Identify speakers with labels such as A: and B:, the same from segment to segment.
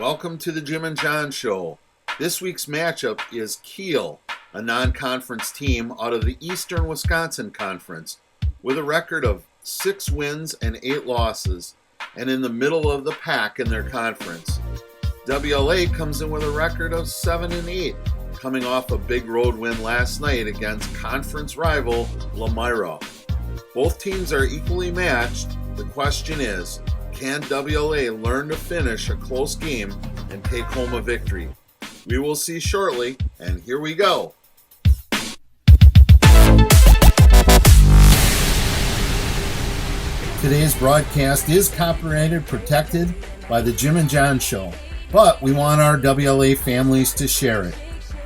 A: Welcome to the Jim and John Show. This week's matchup is Kiel, a non-conference team out of the Eastern Wisconsin Conference, with a record of 6 wins and 8 losses, and in the middle of the pack in their conference. WLA comes in with a record of 7 and 8, coming off a big road win last night against conference rival Lemira. Both teams are equally matched. The question is, can WLA learn to finish a close game and take home a victory? We will see shortly, and here we go. Today's broadcast is copyrighted, protected by the Jim and John Show, but we want our WLA families to share it.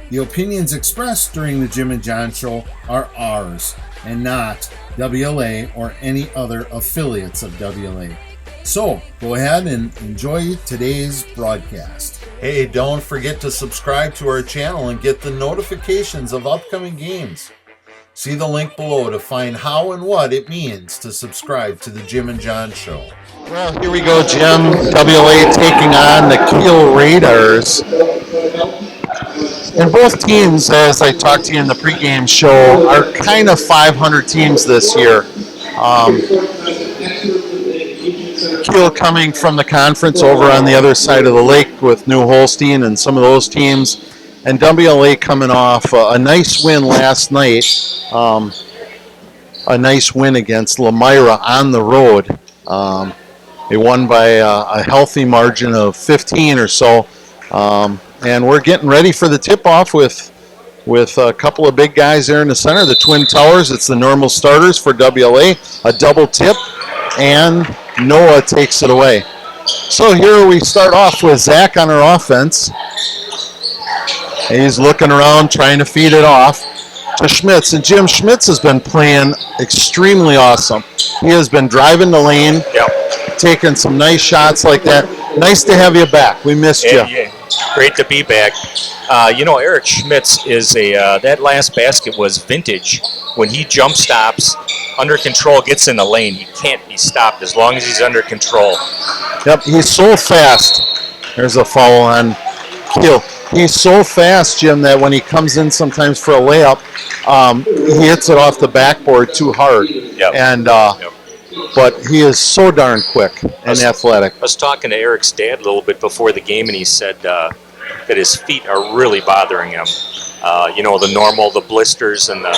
A: The opinions expressed during the Jim and John Show are ours, and not WLA or any other affiliates of WLA. So, go ahead and enjoy today's broadcast. Hey, don't forget to subscribe to our channel and get the notifications of upcoming games. See the link below to find how and what it means to subscribe to the Jim and John Show.
B: Well, here we go, Jim. WLA taking on the Kiel Raiders. And both teams, as I talked to you in the pregame show, are kind of 500 teams this year. Kiel coming from the conference over on the other side of the lake with New Holstein and some of those teams. And WLA coming off a nice win last night. A nice win against Lemira on the road. They won by a healthy margin of 15 or so. And we're getting ready for the tip-off with a couple of big guys there in the center, the Twin Towers. It's the normal starters for WLA, a double tip, and Noah takes it away. So here we start off with Zach on our offense. He's looking around, trying to feed it off to Schmitz. And Jim Schmitz has been playing extremely awesome. He has been driving the lane, taking some nice shots like that. Nice to have you back. We missed you.
C: Yeah. Great to be back. Eric Schmitz is that last basket was vintage. When he jump stops, under control, gets in the lane, he can't be stopped as long as he's under control.
B: Yep, he's so fast. There's a foul on Kiel. He's so fast, Jim, that when he comes in sometimes for a layup, he hits it off the backboard too hard. But he is so darn quick and athletic.
C: I was talking to Eric's dad a little bit before the game, and he said that his feet are really bothering him. The blisters and the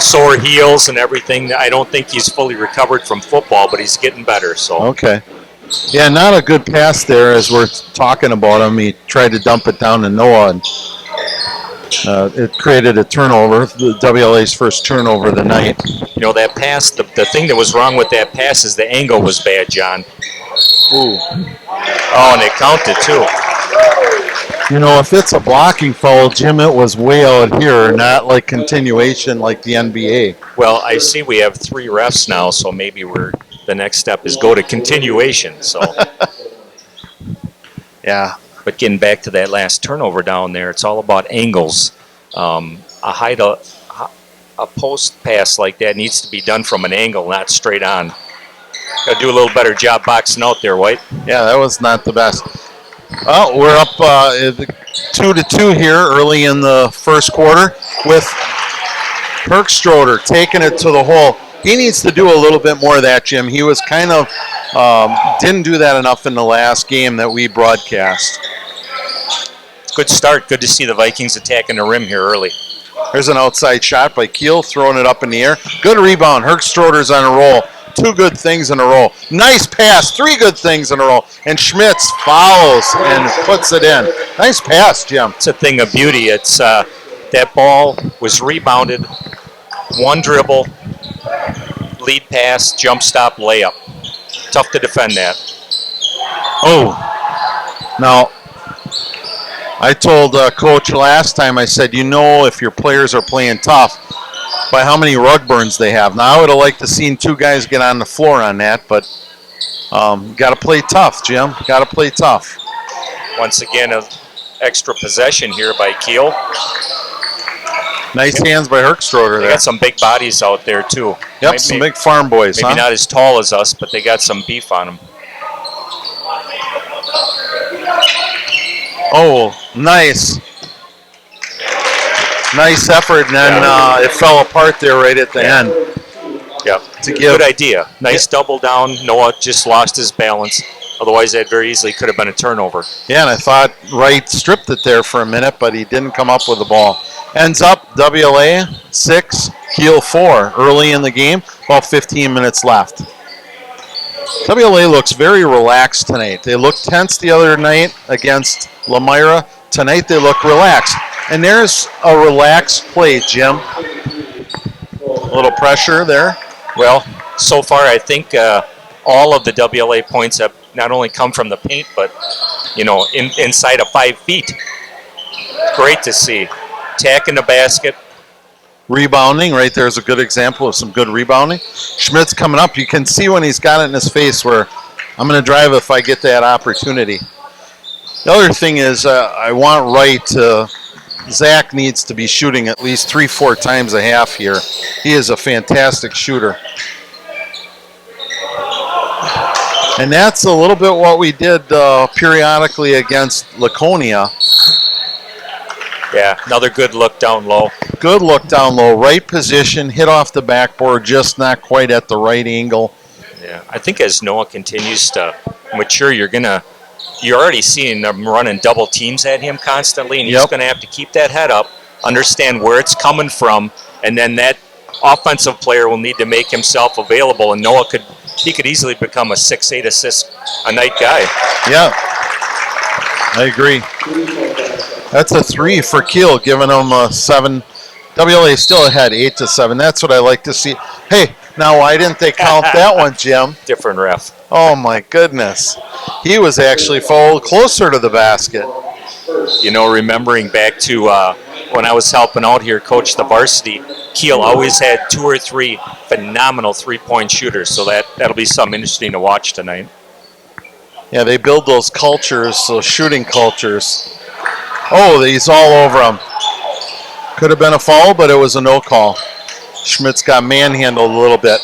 C: sore heels and everything. I don't think he's fully recovered from football, but he's getting better. So
B: okay. Yeah, not a good pass there as we're talking about him. He tried to dump it down to Noah, and it created a turnover, the WLA's first turnover of the night.
C: That pass, the thing that was wrong with that pass is the angle was bad, John.
B: Ooh.
C: Oh, and it counted, too.
B: If it's a blocking foul, Jim, it was way out here, not like continuation like the NBA.
C: Well, I see we have 3 refs now, so maybe the next step is go to continuation. So,
B: yeah.
C: But getting back to that last turnover down there, it's all about angles. A post pass like that needs to be done from an angle, not straight on. Got to do a little better job boxing out there, White.
B: Yeah, that was not the best. Well, we're up 2-2 here early in the first quarter with Herkstroder taking it to the hole. He needs to do a little bit more of that, Jim. He was kind of didn't do that enough in the last game that we broadcast.
C: Good start. Good to see the Vikings attacking the rim here early.
B: There's an outside shot by Kiel, throwing it up in the air. Good rebound. Herkstroder's on a roll. 2 good things in a row. Nice pass. 3 good things in a row. And Schmitz fouls and puts it in. Nice pass, Jim.
C: It's a thing of beauty. It's that ball was rebounded. 1 dribble, lead pass, jump stop, layup. Tough to defend that.
B: Oh. Now, I told Coach last time, I said, if your players are playing tough, by how many rug burns they have. Now, I would have liked to seen 2 guys get on the floor on that, but got to play tough, Jim. Got to play tough.
C: Once again, an extra possession here by Kiel.
B: Nice hands by Herkstroder there.
C: They got some big bodies out there, too.
B: Yep, some big farm boys,
C: maybe not as tall as us, but they got some beef on them.
B: Oh, nice. Nice effort, and then it fell apart there right at the end.
C: Yeah, good idea. Nice double down. Noah just lost his balance. Otherwise, that very easily could have been a turnover.
B: Yeah, and I thought Wright stripped it there for a minute, but he didn't come up with the ball. Ends up WLA 6, Kiel 4 early in the game, about 15 minutes left. WLA looks very relaxed tonight. They looked tense the other night against Lamira. Tonight they look relaxed. And there's a relaxed play, Jim. A little pressure there.
C: Well, so far I think all of the WLA points have not only come from the paint, but inside of 5 feet. Great to see. Attacking the basket.
B: Rebounding, right there's a good example of some good rebounding. Schmidt's coming up. You can see when he's got it in his face where I'm going to drive if I get that opportunity. The other thing is I want Wright to, Zach needs to be shooting at least 3-4 times a half here. He is a fantastic shooter. And that's a little bit what we did periodically against Laconia.
C: Yeah, another good look down low.
B: Good look down low. Right position, hit off the backboard, just not quite at the right angle.
C: Yeah, I think as Noah continues to mature, you're already seeing them running double teams at him constantly, and he's going to have to keep that head up, understand where it's coming from, and then that offensive player will need to make himself available, and Noah could easily become a 6-8 assist a night guy.
B: Yeah, I agree. That's a 3 for Kiel, giving them a 7. WLA still ahead, 8-7. That's what I like to see. Hey, now why didn't they count that one, Jim?
C: Different ref.
B: Oh my goodness. He was actually fouled closer to the basket.
C: Remembering back to when I was helping out here, coach the varsity, Kiel always had 2 or 3 phenomenal 3-point shooters, so that'll be something interesting to watch tonight.
B: Yeah, they build those cultures, those shooting cultures. Oh, he's all over him. Could have been a foul, but it was a no call. Schmidt's got manhandled a little bit.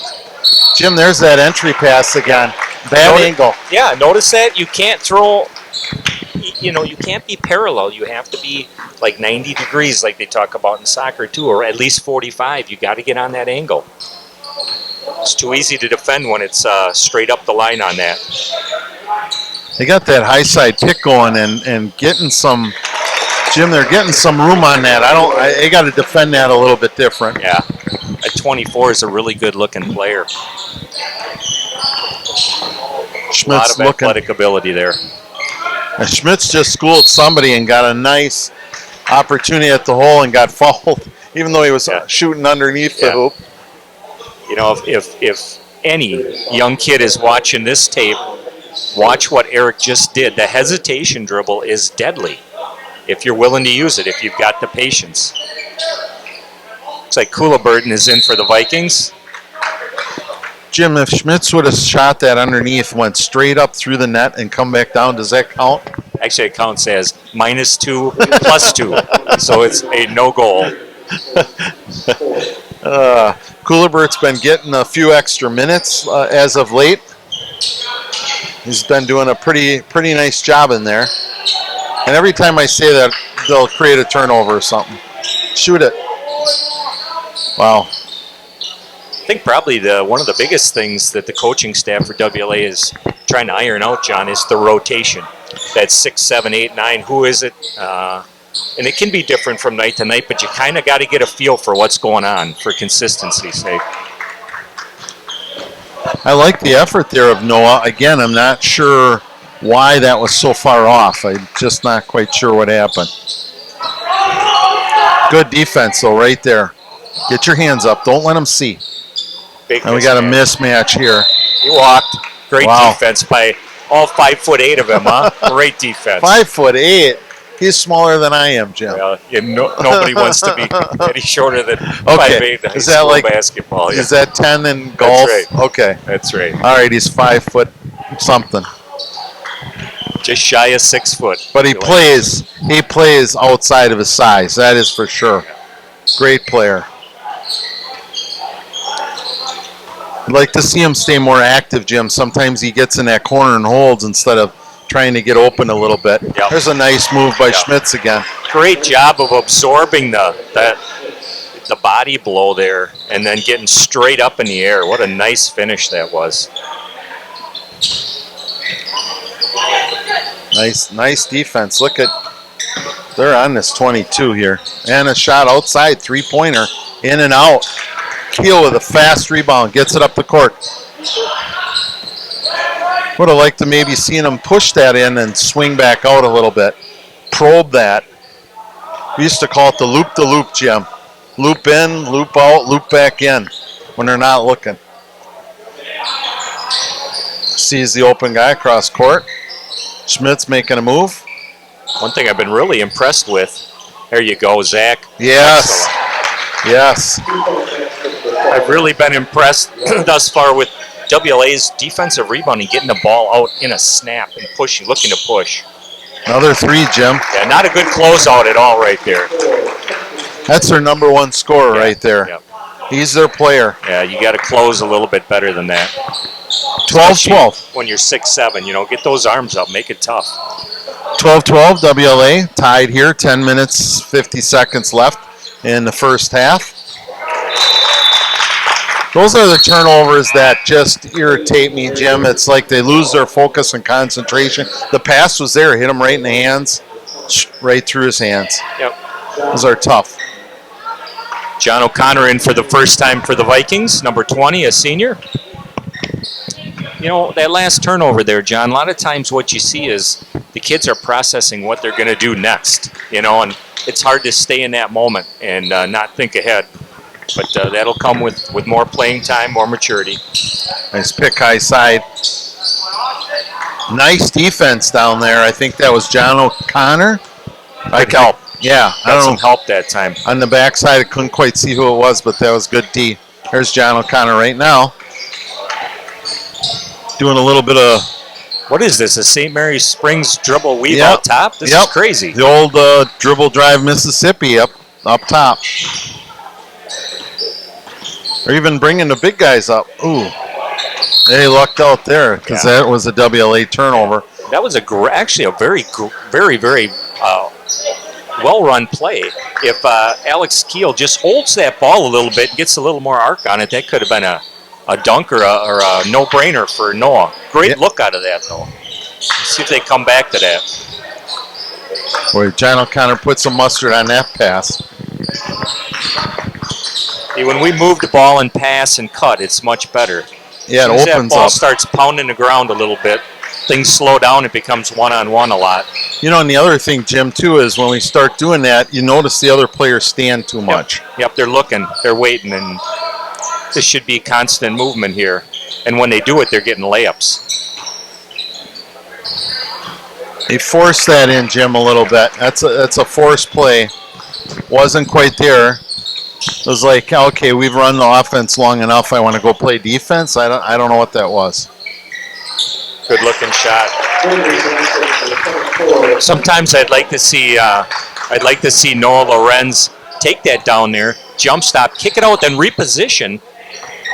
B: Jim, there's that entry pass again. Bad angle.
C: Yeah, notice that you can't throw, you can't be parallel. You have to be like 90 degrees like they talk about in soccer too, or at least 45. You got to get on that angle. It's too easy to defend when it's straight up the line on that.
B: They got that high side pick going and getting some, Jim, they're getting some room on that. They got to defend that a little bit different.
C: Yeah. At 24 is a really good looking player.
B: Schmidt's
C: a lot of athletic ability there.
B: And Schmidt's just schooled somebody and got a nice opportunity at the hole and got fouled, even though he was shooting underneath the hoop.
C: If any young kid is watching this tape, watch what Eric just did. The hesitation dribble is deadly if you're willing to use it, if you've got the patience. Looks like Couliburton is in for the Vikings.
B: Jim, if Schmitz would have shot that underneath, went straight up through the net and come back down, does that count?
C: Actually, it counts as -2, +2. So it's a no goal.
B: Couliburt's been getting a few extra minutes as of late. He's been doing a pretty nice job in there. And every time I say that, they'll create a turnover or something. Shoot it. Wow.
C: I think probably one of the biggest things that the coaching staff for WLA is trying to iron out, John, is the rotation. That 6, 7, 8, 9, who is it? And it can be different from night to night, but you kind of got to get a feel for what's going on for consistency's sake.
B: I like the effort there of Noah. Again, I'm not sure why that was so far off. I'm just not quite sure what happened. Good defense, though, right there. Get your hands up. Don't let them see. And we got a mismatch here.
C: He walked. Great defense by all 5'8" of him, huh? Great defense.
B: 5'8". He's smaller than I am, Jim.
C: Well, nobody wants to be any shorter than 5'8" in high school basketball. Yeah.
B: Is that 10 in golf?
C: That's right.
B: Okay.
C: That's right.
B: All right, he's 5 foot something.
C: Just shy of 6 foot.
B: But he plays outside of his size. That is for sure. Great player. I'd like to see him stay more active, Jim. Sometimes he gets in that corner and holds instead of trying to get open a little bit.
C: Yep.
B: There's a nice move by Schmitz again.
C: Great job of absorbing the body blow there and then getting straight up in the air. What a nice finish that was.
B: Nice defense. Look at, they're on this 22 here. And a shot outside, three-pointer, in and out. Kiel with a fast rebound, gets it up the court. Would have liked to maybe seen him push that in and swing back out a little bit. Probe that. We used to call it the loop, Jim. Loop in, loop out, loop back in when they're not looking. Sees the open guy across court. Schmidt's making a move.
C: One thing I've been really impressed with. There you go, Zach.
B: Yes.
C: Excellent.
B: Yes.
C: I've really been impressed thus far with WLA's defensive rebounding, getting the ball out in a snap and pushing, looking to push.
B: Another three, Jim.
C: Yeah, not a good closeout at all right there.
B: That's their number one scorer right there.
C: Yeah.
B: He's their player.
C: Yeah, you got to close a little bit better than that.
B: 12-12.
C: When you're 6'7", get those arms up, make it tough.
B: 12-12, WLA tied here, 10 minutes, 50 seconds left in the first half. Those are the turnovers that just irritate me, Jim. It's like they lose their focus and concentration. The pass was there, hit him right in the hands, right through his hands.
C: Yep.
B: Those are tough.
C: John O'Connor in for the first time for the Vikings, number 20, a senior. That last turnover there, John, a lot of times what you see is the kids are processing what they're going to do next, and it's hard to stay in that moment and not think ahead. But that'll come with more playing time, more maturity.
B: Nice pick high side. Nice defense down there. I think that was John O'Connor.
C: Good help.
B: Yeah, I
C: Got
B: don't
C: some
B: know.
C: help that time.
B: On the backside, I couldn't quite see who it was, but that was good D. There's John O'Connor right now. Doing a little bit of...
C: What is this, a St. Mary's Springs dribble weave out top? This is crazy.
B: The old dribble drive Mississippi up top. Or even bringing the big guys up. Ooh, they lucked out there because that was a WLA turnover.
C: That was actually a very, very well-run play. If Alex Kiel just holds that ball a little bit and gets a little more arc on it, that could have been a dunk or a no-brainer for Noah. Great look out of that, though. Let's see if they come back to that.
B: Boy, John O'Connor put some mustard on that pass.
C: See, when we move the ball and pass and cut, it's much better.
B: Yeah, it
C: opens
B: opens
C: that ball
B: up.
C: starts pounding the ground a little bit, things slow down, it becomes one-on-one a lot.
B: And the other thing, Jim, too, is when we start doing that, you notice the other players stand too much.
C: Yep, they're looking, they're waiting, and this should be constant movement here. And when they do it, they're getting layups.
B: They forced that in, Jim, a little bit. That's a forced play. Wasn't quite there. It was like, okay, we've run the offense long enough. I want to go play defense. I don't know what that was.
C: Good looking shot. Sometimes I'd like to see Noah Lorenz take that down there, jump stop, kick it out, then reposition,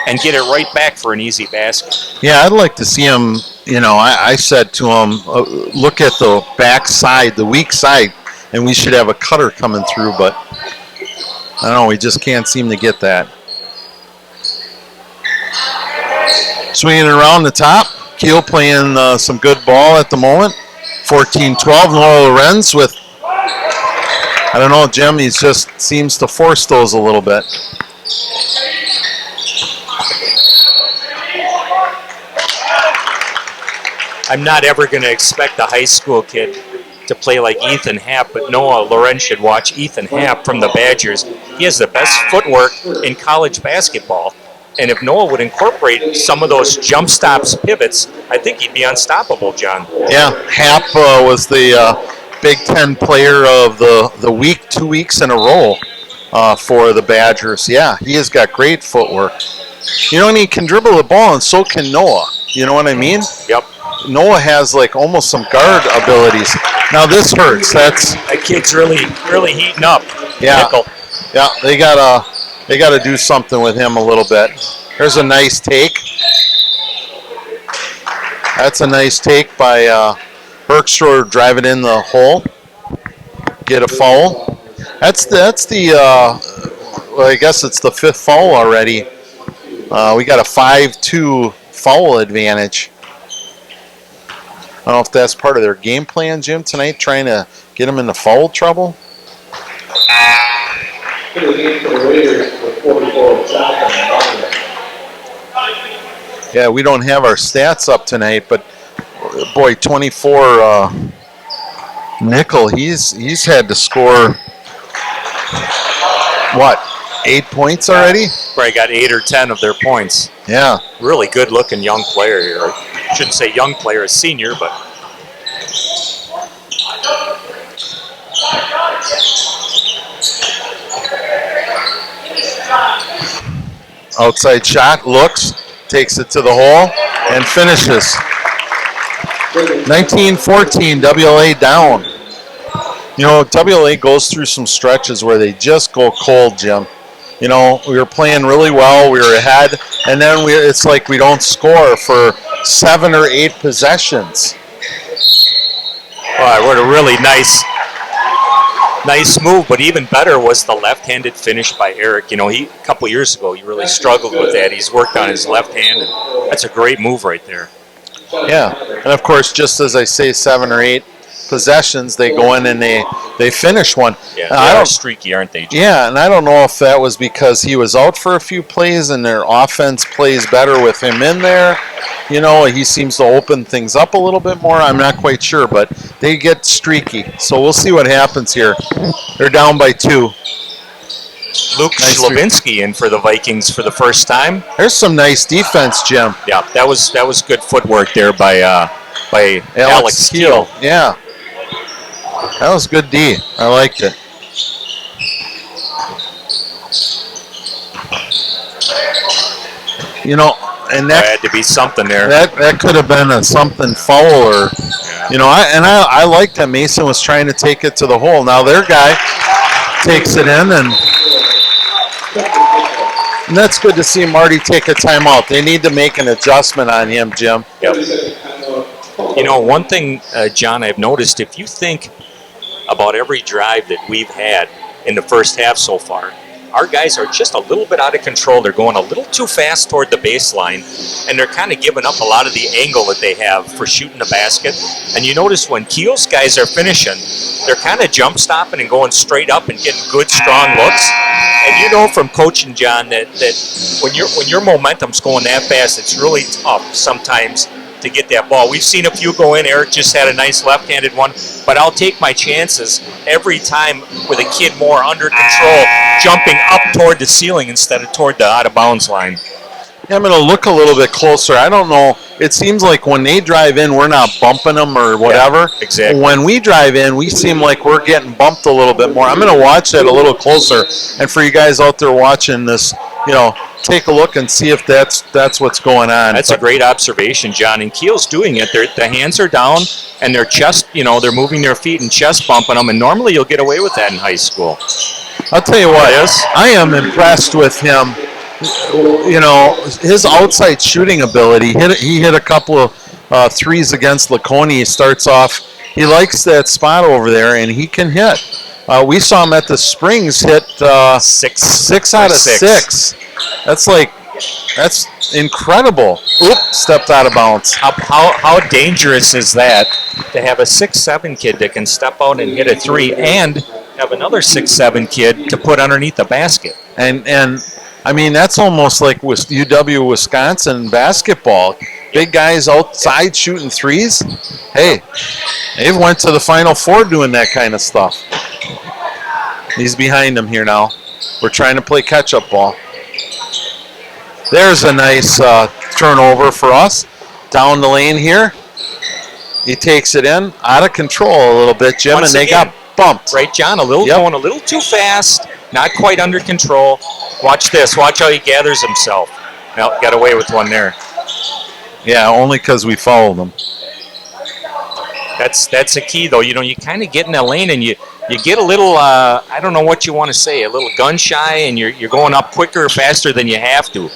C: and get it right back for an easy basket.
B: Yeah, I'd like to see him. I said to him, look at the back side, the weak side, and we should have a cutter coming through, but I don't know, we just can't seem to get that. Swinging it around the top. Kiel playing some good ball at the moment. 14-12. Noah Lorenz with, I don't know, Jim, he just seems to force those a little bit.
C: I'm not ever going to expect a high school kid to play like Ethan Happ, but Noah Lorenz should watch Ethan Happ from the Badgers. He has the best footwork in college basketball. And if Noah would incorporate some of those jump stops, pivots, I think he'd be unstoppable, John.
B: Yeah, Happ was the Big Ten player of the week 2 weeks in a row for the Badgers. Yeah, he has got great footwork. And he can dribble the ball, and so can Noah. You know what I mean?
C: Yep.
B: Noah has like almost some guard abilities. Now this hurts.
C: That kid's really heating up.
B: Yeah.
C: Nickel.
B: Yeah, they gotta do something with him a little bit. There's a nice take. That's a nice take by Berkshire drive it in the hole, get a foul. That's the well, I guess it's the 5th foul already. We got a 5-2 foul advantage. I don't know if that's part of their game plan, Jim, tonight, trying to get them into foul trouble. Yeah, we don't have our stats up tonight, but boy, 24 Nickel, he's had to score what, 8 points already?
C: Probably got 8 or 10 of their points.
B: Yeah.
C: Really good looking young player here. I shouldn't say young player, a senior, but
B: Outside shot, looks, takes it to the hole, and finishes. 19-14, WLA down. You know, WLA goes through some stretches where they just go cold, Jim. You know, we were playing really well, we were ahead, and then it's like we don't score for 7 or 8 possessions.
C: what a really nice move, but even better was the left-handed finish by Eric. You know, a couple years ago, he really struggled with that. He's worked on his left hand, and that's a great move right there.
B: Yeah, and of course, just as I say, 7 or 8 possessions, they go in and they finish one.
C: Yeah, they are streaky, aren't they, Jim?
B: Yeah, and I don't know if that was because he was out for a few plays and their offense plays better with him in there. You know, he seems to open things up a little bit more. I'm not quite sure, but they get streaky. So we'll see what happens here. They're down by 2.
C: Luke Slavinsky in for the Vikings for the first time.
B: There's some nice defense, Jim.
C: Yeah, that was good footwork there by Alex Kiel.
B: Yeah. That was good D. I liked it. You know, and that
C: had to be something there.
B: That could have been a something foul, or you know, I liked that Mason was trying to take it to the hole. Now their guy takes it in, and that's good to see Marty take a timeout. They need to make an adjustment on him, Jim.
C: Yep. You know, one thing, John, I've noticed, if you think about every drive that we've had in the first half so far, our guys are just a little bit out of control. They're going a little too fast toward the baseline, and they're kind of giving up a lot of the angle that they have for shooting the basket. And you notice when Kiel's guys are finishing, they're kind of jump stopping and going straight up and getting good, strong looks. And you know from coaching, John, that when your momentum's going that fast, it's really tough sometimes to get that ball. We've seen a few go in. Eric just had a nice left-handed one, but I'll take my chances every time with a kid more under control, jumping up toward the ceiling instead of toward the out-of-bounds line.
B: Yeah, I'm going to look a little bit closer. I don't know. It seems like when they drive in, we're not bumping them or whatever.
C: Yeah, exactly.
B: When we drive in, we seem like we're getting bumped a little bit more. I'm going to watch that a little closer. And for you guys out there watching this, you know, take a look and see if that's what's going on.
C: That's a great observation, John. And Kiel's doing it. The hands are down, and their chest, you know, they're moving their feet and chest bumping them. And normally you'll get away with that in high school.
B: I'll tell you what, I am impressed with him. You know, his outside shooting ability. He hit a couple of threes against Laconia. He starts off. He likes that spot over there, and he can hit. We saw him at the Springs hit six out of six. That's incredible. Oop, stepped out of bounds.
C: How dangerous is that to have a 6'7" kid that can step out and hit a three, and have another 6'7" kid to put underneath the basket?
B: And I mean, that's almost like with UW Wisconsin basketball. Big guys outside shooting threes. Hey, they've went to the Final Four doing that kind of stuff. He's behind him here now. We're trying to play catch-up ball. There's a nice turnover for us. Down the lane here. He takes it in. Out of control a little bit, Jim, and they got bumped.
C: Right, John? Going a little too fast. Not quite under control. Watch this. Watch how he gathers himself. Well, got away with one there.
B: Yeah, only because we fouled him.
C: That's a key, though. You know, you kind of get in that lane and you get a little, I don't know what you want to say, a little gun shy, and you're going up quicker, faster than you have to.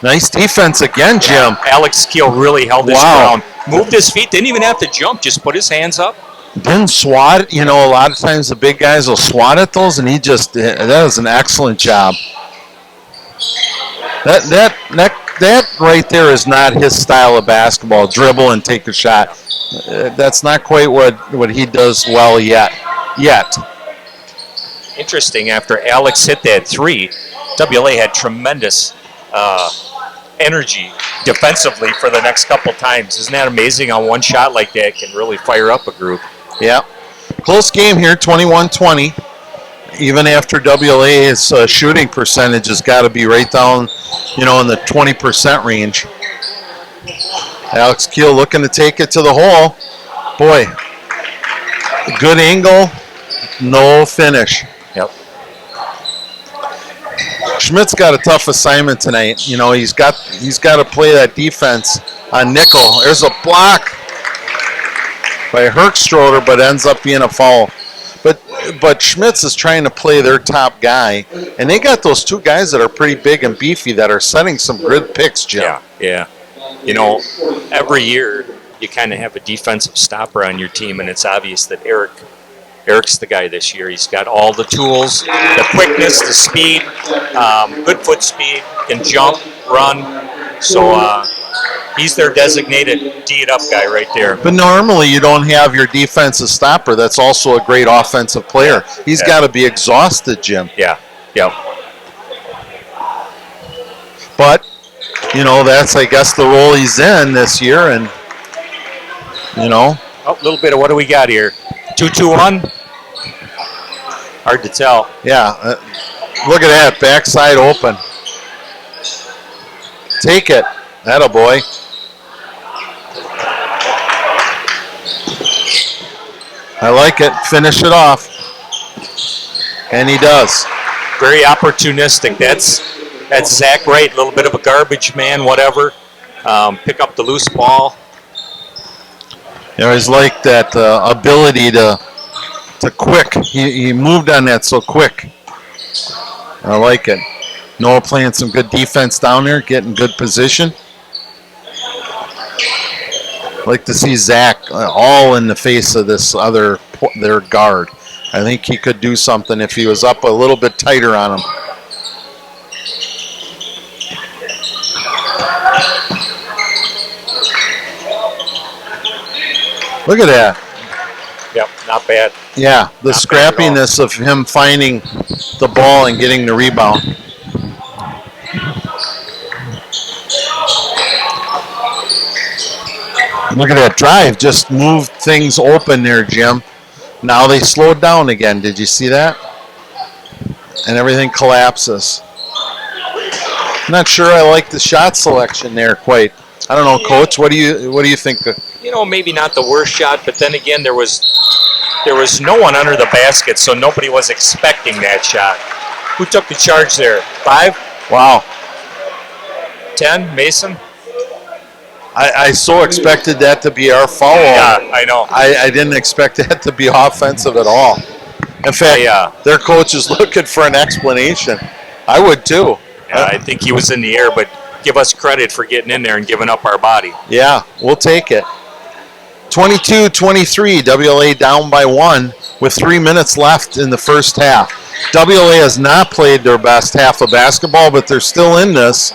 B: Nice defense again, Jim.
C: Alex Kiel really held his ground. Moved his feet, didn't even have to jump, just put his hands up.
B: Didn't swat. A lot of times the big guys will swat at those, and that was an excellent job. That right there is not his style of basketball, dribble and take a shot. That's not quite what he does well yet.
C: Interesting, after Alex hit that three, WLA had tremendous energy defensively for the next couple times. Isn't that amazing how one shot like that can really fire up a group?
B: Yeah. Close game here, 21-20. Even after WLA's shooting percentage has got to be right down, in the 20% range. Alex Kiel looking to take it to the hole. Boy, good angle, no finish.
C: Yep.
B: Schmidt's got a tough assignment tonight. He's got to play that defense on nickel. There's a block by Herkstroder, but ends up being a foul. But Schmitz is trying to play their top guy, and they got those two guys that are pretty big and beefy that are setting some good picks, Jim.
C: Yeah. Every year you kind of have a defensive stopper on your team, and it's obvious that Eric's the guy this year. He's got all the tools, the quickness, the speed, good foot speed, can jump, run. So he's their designated D-it-up guy right there.
B: But normally you don't have your defensive stopper that's also a great offensive player. He's got to be exhausted, Jim.
C: Yeah.
B: But, that's, I guess, the role he's in this year. And,
C: Oh, a little bit of what do we got here? 2-2-1? Hard to tell.
B: Yeah. Look at that. Backside open. Take it. Attaboy. I like it. Finish it off. And he does.
C: Very opportunistic. That's Zach Wright. A little bit of a garbage man, whatever. Pick up the loose ball.
B: He's like that ability to quick. He moved on that so quick. I like it. Noah playing some good defense down there, getting good position. Like to see Zach all in the face of their guard. I think he could do something if he was up a little bit tighter on him. Look at that.
C: Yep, not bad.
B: Yeah, the
C: Not
B: scrappiness of him finding the ball and getting the rebound. Look at that drive. Just moved things open there, Jim. Now they slowed down again. Did you see that? And everything collapses. Not sure I like the shot selection there quite. I don't know, Coach. What do you think?
C: Maybe not the worst shot, but then again, there was no one under the basket, so nobody was expecting that shot. Who took the charge there? 5?
B: Wow.
C: 10? Mason?
B: I so expected that to be our foul.
C: Yeah, I know.
B: I didn't expect that to be offensive at all. In fact, their coach is looking for an explanation. I would too.
C: Yeah, I think he was in the air, but give us credit for getting in there and giving up our body.
B: Yeah, we'll take it. 22-23, WLA down by 1 with 3 minutes left in the first half. WLA has not played their best half of basketball, but they're still in this.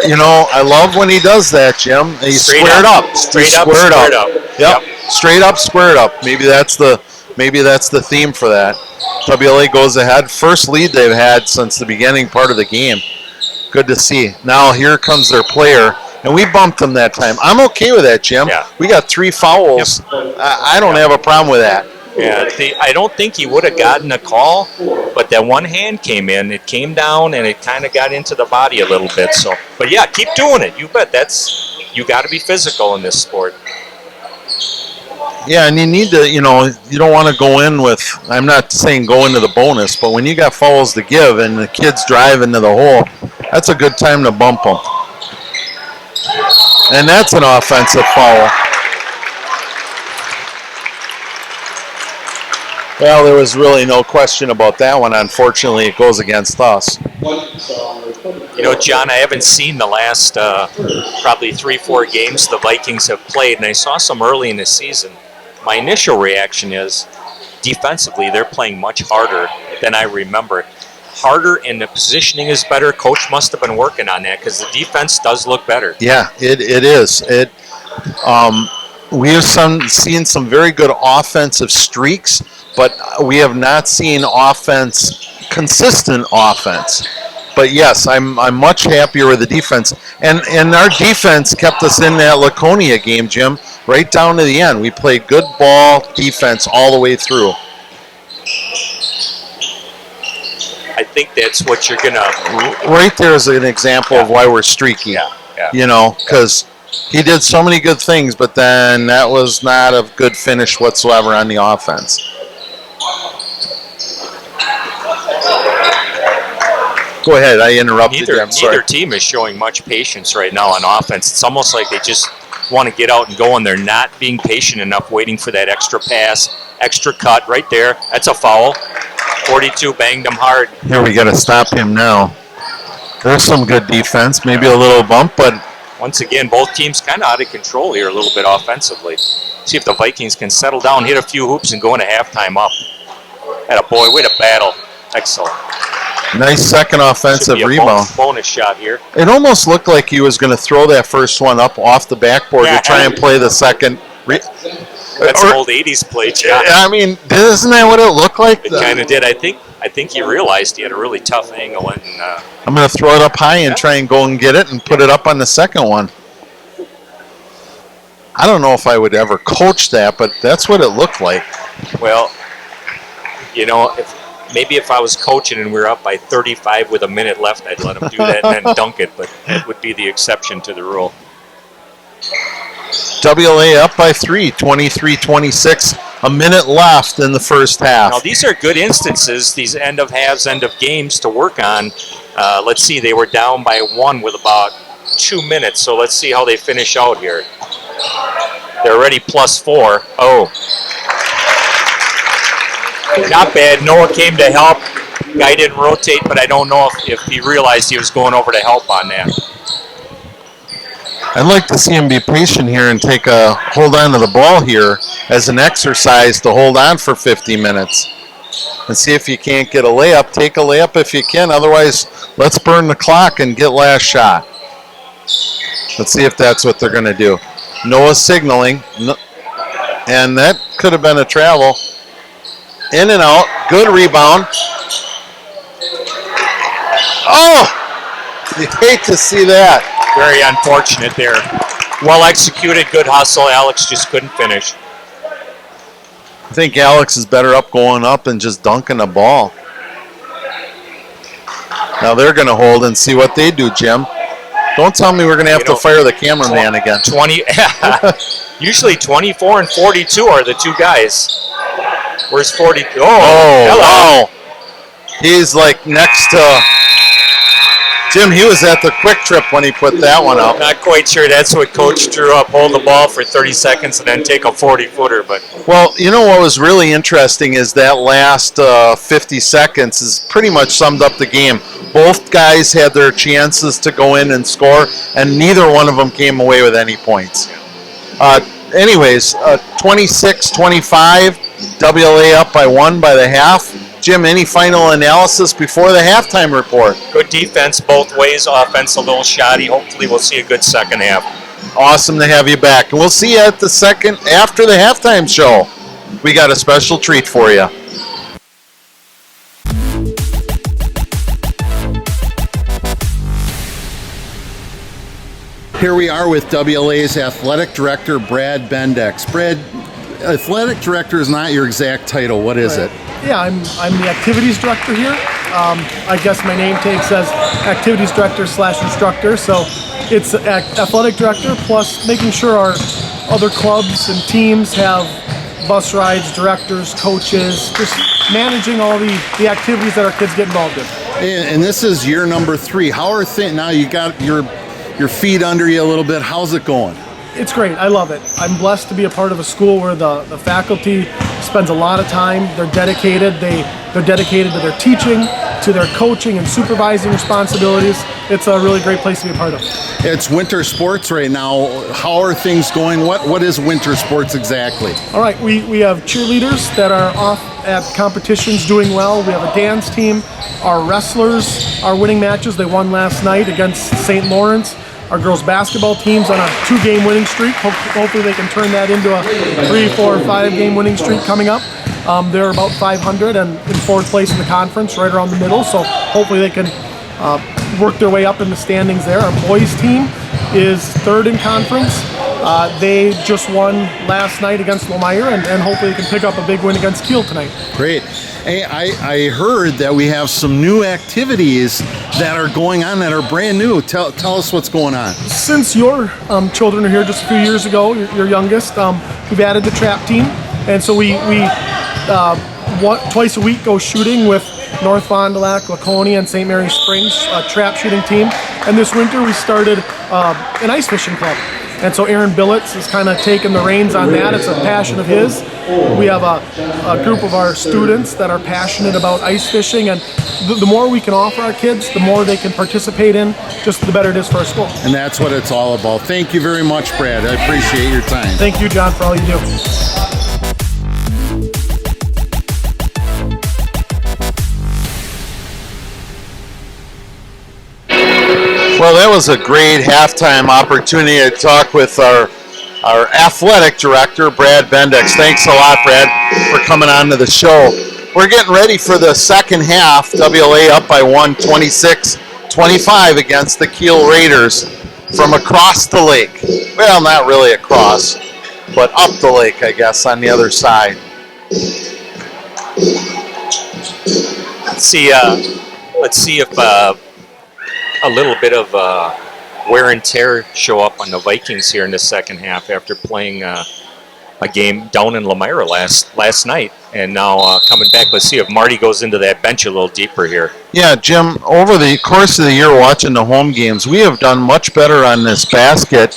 B: I love when he does that, Jim. He's squared up.
C: Straight up, squared up.
B: Yep. Straight up, squared up. Maybe that's the theme for that. WLA goes ahead. First lead they've had since the beginning part of the game. Good to see. Now here comes their player, and we bumped them that time. I'm okay with that, Jim.
C: Yeah.
B: We got 3 fouls. Yep. I don't have a problem with that.
C: Yeah, I don't think he would have gotten a call, but that one hand came in. It came down, and it kind of got into the body a little bit. So, but yeah, keep doing it. You bet. You got to be physical in this sport.
B: Yeah, and you need to, you don't want to go in with, I'm not saying go into the bonus, but when you got fouls to give and the kids drive into the hole, that's a good time to bump them. And that's an offensive foul. Well, there was really no question about that one. Unfortunately, it goes against us.
C: You know, John, I haven't seen the last probably 3-4 games the Vikings have played, and I saw some early in the season. My initial reaction is, defensively, they're playing much harder than I remember. Harder, and the positioning is better. Coach must have been working on that because the defense does look better.
B: Yeah, it is. We have seen some very good offensive streaks, but we have not seen consistent offense. But yes, I'm much happier with the defense, and our defense kept us in that Laconia game, Jim, right down to the end. We played good ball defense all the way through.
C: I think that's what you're gonna.
B: Right there is an example of why we're streaky.
C: Yeah.
B: You know, because he did so many good things, but then that was not a good finish whatsoever on the offense. Go ahead, I interrupted you. I'm sorry.
C: Neither team is showing much patience right now on offense. It's almost like they just want to get out and go, and they're not being patient enough, waiting for that extra pass, extra cut right there. That's a foul. 42 banged him hard.
B: Here we got to stop him now. There's some good defense, maybe a little bump, but
C: once again, both teams kind of out of control here a little bit offensively. See if the Vikings can settle down, hit a few hoops, and go into halftime up. Attaboy, way to battle. Excellent.
B: Nice second offensive rebound.
C: Bonus shot here.
B: It almost looked like he was going to throw that first one up off the backboard to try and play the second.
C: That's an old 80s play, John.
B: I mean, isn't that what it looked like?
C: It kind of did. I think he realized he had a really tough angle. And
B: I'm going to throw it up high and try and go and get it and put it up on the second one. I don't know if I would ever coach that, but that's what it looked like.
C: Well, you know, if I was coaching and we were up by 35 with a minute left, I'd let him do that and then dunk it, but that would be the exception to the rule.
B: WLA up by 3, 23-26. A minute left in the first half.
C: Now, these are good instances, these end of halves, end of games to work on. Let's see, they were down by 1 with about 2 minutes, so let's see how they finish out here. They're already +4. Oh. Not bad. Noah came to help. Guy didn't rotate, but I don't know if he realized he was going over to help on that.
B: I'd like to see him be patient here and hold on to the ball here as an exercise to hold on for 50 minutes. And see if you can't get a layup. Take a layup if you can. Otherwise, let's burn the clock and get last shot. Let's see if that's what they're going to do. Noah's signaling. And that could have been a travel. In and out. Good rebound. Oh! You hate to see that.
C: Very unfortunate there. Well executed, good hustle. Alex just couldn't finish.
B: I think Alex is better up going up and just dunking the ball. Now they're going to hold and see what they do, Jim. Don't tell me we're going to have to fire the cameraman again.
C: 20. Usually 24 and 42 are the two guys. Where's 42?
B: Oh, wow. He's like next to... Jim, he was at the Quick Trip when he put that one up.
C: Not quite sure that's what Coach drew up. Hold the ball for 30 seconds and then take a 40-footer. But
B: well, you know what was really interesting is that last 50 seconds is pretty much summed up the game. Both guys had their chances to go in and score, and neither one of them came away with any points. Anyways, 26-25, WLA up by 1 by the half. Jim, any final analysis before the halftime report?
C: Good defense both ways. Offense a little shoddy. Hopefully we'll see a good second half.
B: Awesome to have you back. And we'll see you at the second after the halftime show. We got a special treat for you. Here we are with WLA's athletic director, Brad Bendix. Brad, athletic director is not your exact title. What is it?
D: Yeah, I'm the activities director here. I guess my name tag says activities director / instructor. So it's athletic director plus making sure our other clubs and teams have bus rides, directors, coaches, just managing all the activities that our kids get involved in.
B: And this is year number 3. How are things now? You got your feet under you a little bit. How's it going?
D: It's great. I love it. I'm blessed to be a part of a school where the faculty spends a lot of time. They're dedicated. They're dedicated to their teaching. to their coaching and supervising responsibilities. It's a really great place to be a part of.
B: It's winter sports right now. How are things going? What is winter sports exactly?
D: All right, we have cheerleaders that are off at competitions doing well. We have a dance team. Our wrestlers are winning matches. They won last night against St. Lawrence. Our girls basketball team's on a 2-game winning streak. Hopefully they can turn that into a 3, 4, 5-game winning streak coming up. They're about 500 and in 4th place in the conference, right around the middle. So hopefully they can work their way up in the standings there. Our boys team is 3rd in conference. They just won last night against Lemire, and hopefully they can pick up a big win against Kiel tonight.
B: Great. Hey, I heard that we have some new activities that are going on that are brand new. Tell us what's going on.
D: Since your children are here just a few years ago, your youngest, we've added the trap team. And so we twice a week go shooting with North Fond du Lac, Laconia, and St. Mary's Springs trap shooting team. And this winter we started an ice fishing club. And so Aaron Billets has kind of taken the reins on that. It's a passion of his. We have a group of our students that are passionate about ice fishing, and the more we can offer our kids, the more they can participate in, just the better it is for our school.
B: And that's what it's all about. Thank you very much, Brad. I appreciate your time.
D: Thank you, John, for all you do.
B: Well, that was a great halftime opportunity to talk with our athletic director, Brad Bendix. Thanks a lot, Brad, for coming on to the show. We're getting ready for the second half. WLA up by 26-25 against the Kiel Raiders from across the lake. Well, not really across, but up the lake, I guess, on the other side.
C: Let's see if a little bit of wear and tear show up on the Vikings here in the second half after playing a game down in Lemire last night, and now coming back. Let's see if Marty goes into that bench a little deeper here.
B: Yeah, Jim, over the course of the year watching the home games, we have done much better on this basket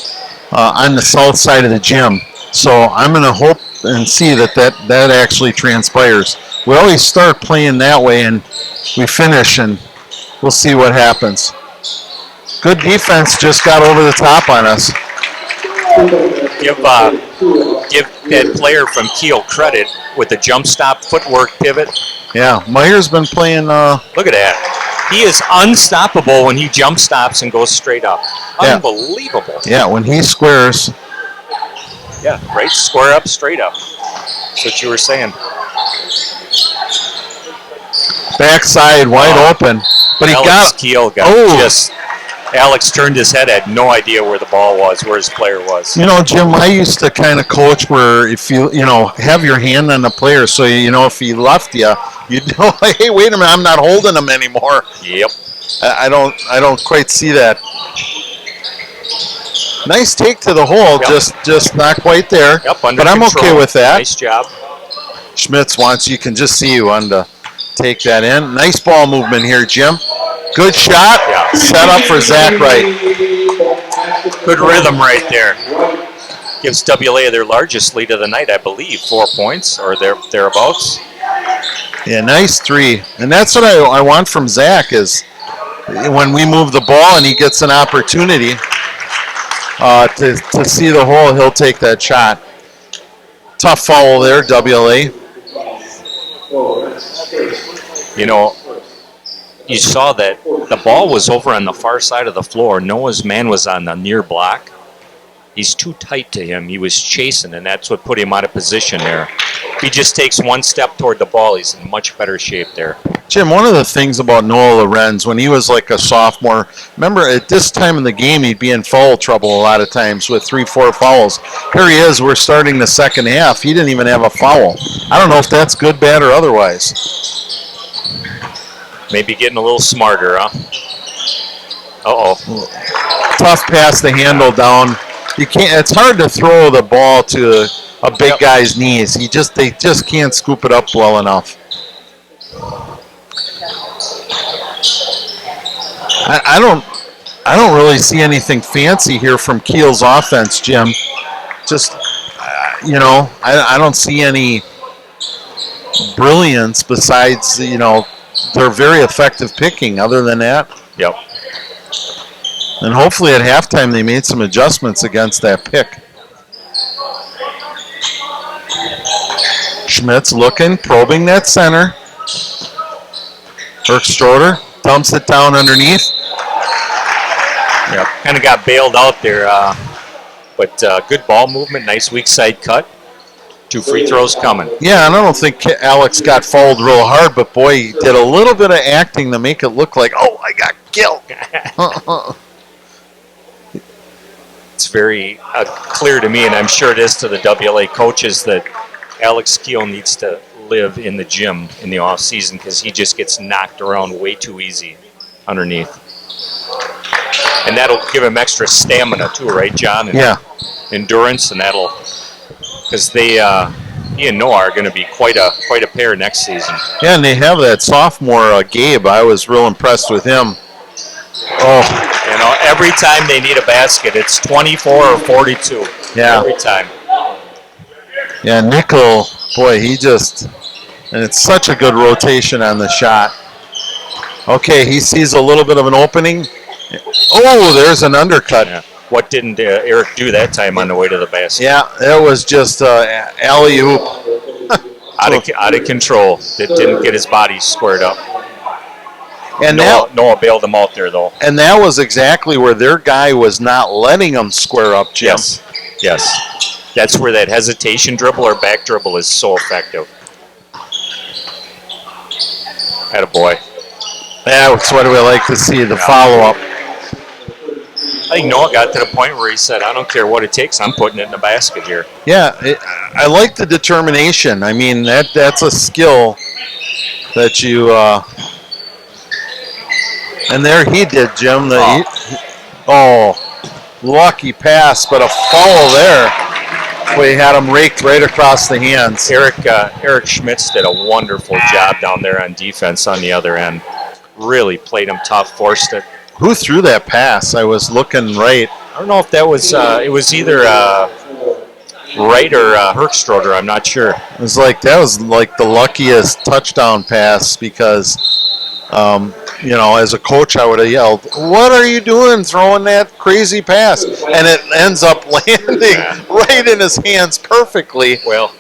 B: on the south side of the gym. So I'm going to hope and see that actually transpires. We always start playing that way and we finish, and we'll see what happens. Good defense just got over the top on us.
C: Give that player from Kiel credit with the jump stop footwork pivot.
B: Yeah, Meyer's been playing.
C: Look at that. He is unstoppable when he jump stops and goes straight up.
B: Yeah.
C: Unbelievable.
B: Yeah, when he squares.
C: Yeah, right, square up, straight up. That's what you were saying.
B: Backside, wide open. But
C: Kiel got just... Alex turned his head, had no idea where the ball was, where his player was.
B: You know, Jim, I used to kind of coach where if you have your hand on the player, so if he left you, hey, wait a minute, I'm not holding him anymore.
C: Yep.
B: I don't quite see that. Nice take to the hole, yep. just not quite there.
C: Yep,
B: but I'm okay with that.
C: Nice job.
B: Schmitz you can just see you wanted to take that in. Nice ball movement here, Jim. Good shot.
C: Yeah.
B: Set up for Zach Wright.
C: Good rhythm right there. Gives WLA their largest lead of the night, I believe, 4 points or thereabouts.
B: Yeah, nice three. And that's what I want from Zach is when we move the ball and he gets an opportunity to see the hole, he'll take that shot. Tough foul there, WLA.
C: You saw that the ball was over on the far side of the floor. Noah's man was on the near block. He's too tight to him. He was chasing, and that's what put him out of position there. If he just takes one step toward the ball, he's in much better shape there.
B: Jim, one of the things about Noah Lorenz, when he was like a sophomore, remember at this time in the game, he'd be in foul trouble a lot of times with 3-4 fouls. Here he is, we're starting the second half. He didn't even have a foul. I don't know if that's good, bad, or otherwise.
C: Maybe getting a little smarter, huh? Uh-oh.
B: Tough pass to handle down. You can't. It's hard to throw the ball to a big guy's knees. They just can't scoop it up well enough. I don't really see anything fancy here from Kiel's offense, Jim. Just I don't see any brilliance besides they're very effective picking. Other than that,
C: Yep.
B: and hopefully at halftime they made some adjustments against that pick. Schmidt's looking, probing that center. Erkstroder dumps it down underneath.
C: Yep. Kind of got bailed out there, but good ball movement, nice weak side cut. 2 free throws coming.
B: Yeah, and I don't think Alex got fouled real hard, but boy, he did a little bit of acting to make it look like, oh, I got killed.
C: It's very clear to me, and I'm sure it is to the WLA coaches, that Alex Kiel needs to live in the gym in the off season because he just gets knocked around way too easy underneath. And that'll give him extra stamina too, right, John? And
B: yeah.
C: Endurance, and that'll, because he and Noah are going to be quite a pair next season.
B: Yeah, and they have that sophomore Gabe. I was real impressed with him. Oh,
C: You know, every time they need a basket, it's 24 or 42.
B: Yeah.
C: Every time.
B: yeah, Nickel, boy, he just, and it's such a good rotation on the shot. Okay, he sees a little bit of an opening. Oh, there's an undercut.
C: Yeah. What didn't Eric do that time on the way to the basket?
B: Yeah, that was just alley-oop.
C: Out of control. That didn't get his body squared up.
B: And
C: Noah bailed him out there, though.
B: And that was exactly where their guy was not letting them square up, Jim.
C: Yes. That's where that hesitation dribble or back dribble is so effective. Attaboy.
B: Yeah, that's what we like to see, the follow-up.
C: I think Noah got to the point where he said, I don't care what it takes, I'm putting it in the basket here.
B: Yeah, I like the determination. I mean, that's a skill that you... and there he did, Jim. Lucky pass, but a foul there. We had him raked right across the hands.
C: Eric Schmitz did a wonderful job down there on defense on the other end. Really played him tough, forced it.
B: Who threw that pass? I was looking right.
C: I don't know if that was, it was either Wright or Herkstroder, I'm not sure.
B: It was like, that was like the luckiest touchdown pass because, you know, as a coach, I would have yelled, what are you doing throwing that crazy pass? And it ends up landing right in his hands perfectly.
C: Well,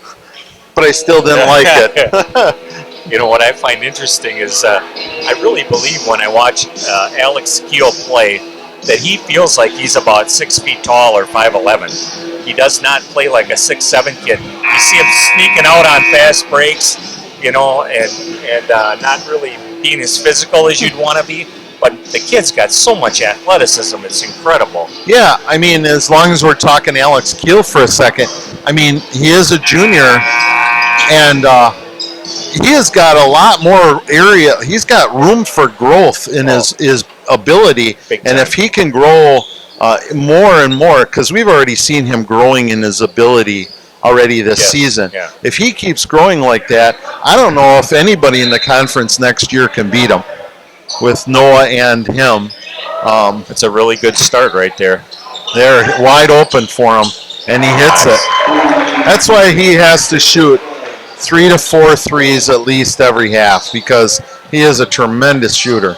B: but I still didn't like it.
C: You know, what I find interesting is I really believe when I watch Alex Kiel play that he feels like he's about 6 feet tall or 5'11". He does not play like a 6'7" kid. You see him sneaking out on fast breaks, you know, and not really being as physical as you'd want to be. But the kid's got so much athleticism, it's incredible.
B: Yeah, I mean, as long as we're talking Alex Kiel for a second, I mean, he is a junior, and he has got a lot more area. He's got room for growth in his ability. And if he can grow more and more, because we've already seen him growing in his ability already this season.
C: Yeah.
B: If he keeps growing like that, I don't know if anybody in the conference next year can beat him with Noah and him.
C: It's a really good start right there.
B: They're wide open for him, and he hits it. That's why he has to shoot 3 to 4 threes at least every half, because he is a tremendous shooter.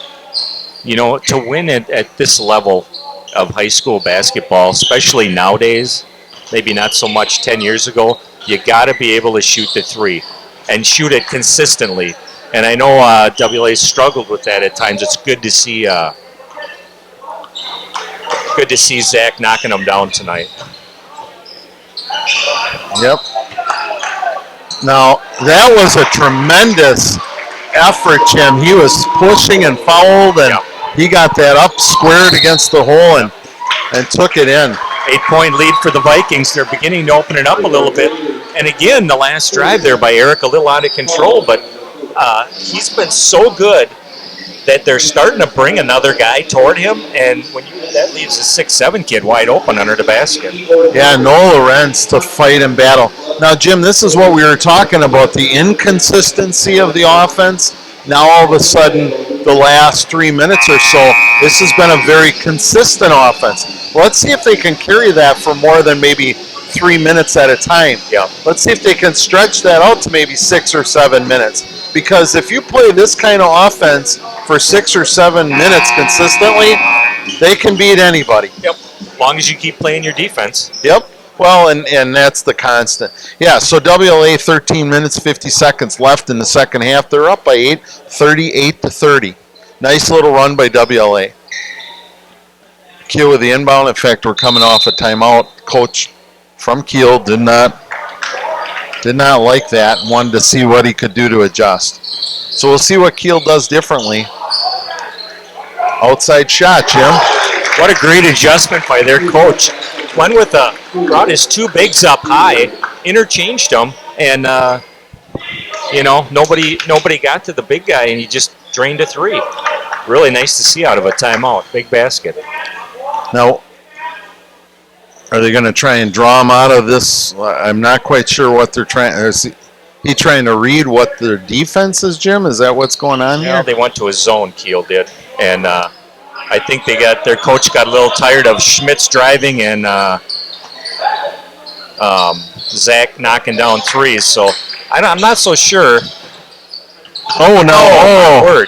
C: You know, to win at this level of high school basketball, especially nowadays, maybe not so much 10 years ago, you got to be able to shoot the three and shoot it consistently. And I know WLA struggled with that at times. It's good to see Zach knocking them down tonight.
B: Yep. Now, that was a tremendous effort, Jim. He was pushing and fouled, and he got that up squared against the hole and took it in.
C: 8-point lead for the Vikings. They're beginning to open it up a little bit. And again, the last drive there by Eric, a little out of control, but he's been so good that they're starting to bring another guy toward him, and that leaves a 6'7" kid wide open under the basket.
B: Yeah, Noah Lorenz to fight and battle. Now, Jim, this is what we were talking about, the inconsistency of the offense. Now, all of a sudden, the last 3 minutes or so, this has been a very consistent offense. Let's see if they can carry that for more than maybe 3 minutes at a time.
C: Yeah.
B: Let's see if they can stretch that out to maybe 6 or 7 minutes. Because if you play this kind of offense for 6 or 7 minutes consistently, they can beat anybody.
C: Yep. As long as you keep playing your defense.
B: Yep. Well, and that's the constant. Yeah, so WLA 13 minutes, 50 seconds left in the second half. They're up by 8, 38-30. Nice little run by WLA. Kiel with the inbound. In fact, we're coming off a timeout. Coach from Kiel did not like that and wanted to see what he could do to adjust. So we'll see what Kiel does differently. Outside shot, Jim.
C: What a great adjustment by their coach. Went with brought his two bigs up high, interchanged them, and nobody got to the big guy, and he just drained a three. Really nice to see out of a timeout. Big basket.
B: Now, are they going to try and draw him out of this? I'm not quite sure what they're trying. Is he trying to read what their defense is, Jim? Is that what's going on here?
C: They went to a zone, Kiel did, and I think their coach got a little tired of Schmitz driving and Zach knocking down threes. So I'm not so sure.
B: Oh, no.
C: Oh, my word.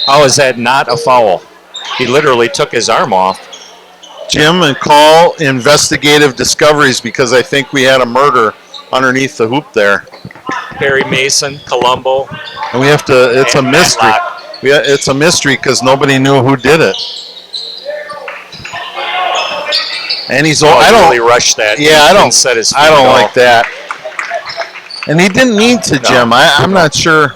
C: How is that not a foul? He literally took his arm off.
B: Jim, and call investigative discoveries because I think we had a murder underneath the hoop there.
C: Perry Mason, Colombo.
B: And we have to, it's a mystery. It's a mystery because nobody knew who did it. And he's
C: I don't really rush that.
B: Yeah, I don't.
C: Set his
B: I don't like that. And he didn't need to, Jim. No. I'm not sure.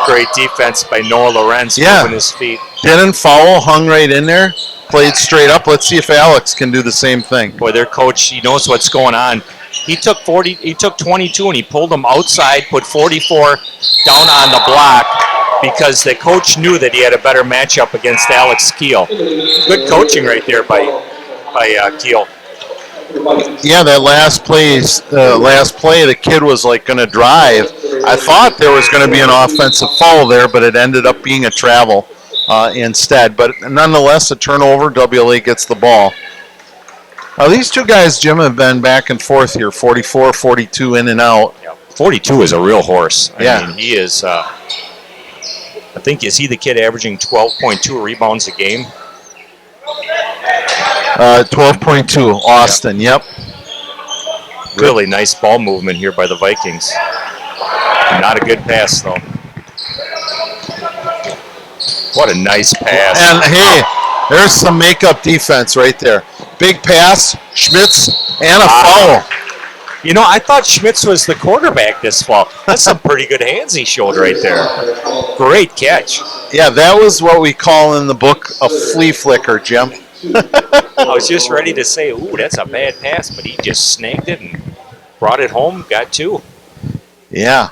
C: Great defense by Noah Lorenz moving his feet.
B: Didn't foul, hung right in there, played straight up. Let's see if Alex can do the same thing.
C: Boy, their coach, he knows what's going on. He took 22 and he pulled them outside, put 44 down on the block because the coach knew that he had a better matchup against Alex Kiel. Good coaching right there by Kiel.
B: Yeah, that last play, the kid was like going to drive. I thought there was going to be an offensive foul there, but it ended up being a travel instead. But nonetheless, a turnover. WLA gets the ball. Now, these two guys, Jim, have been back and forth here, 44, 42 in and out.
C: Yeah, 42 is a real horse.
B: I
C: mean, he is, I think, is he the kid averaging 12.2 rebounds a game?
B: 12.2, Austin, yep.
C: Really nice ball movement here by the Vikings. Not a good pass, though. What a nice pass.
B: And, hey, there's some makeup defense right there. Big pass, Schmitz, and a foul.
C: You know, I thought Schmitz was the quarterback this fall. That's some pretty good hands he showed right there. Great catch.
B: Yeah, that was what we call in the book a flea flicker, Jim.
C: I was just ready to say, ooh, that's a bad pass, but he just snagged it and brought it home, got two.
B: Yeah.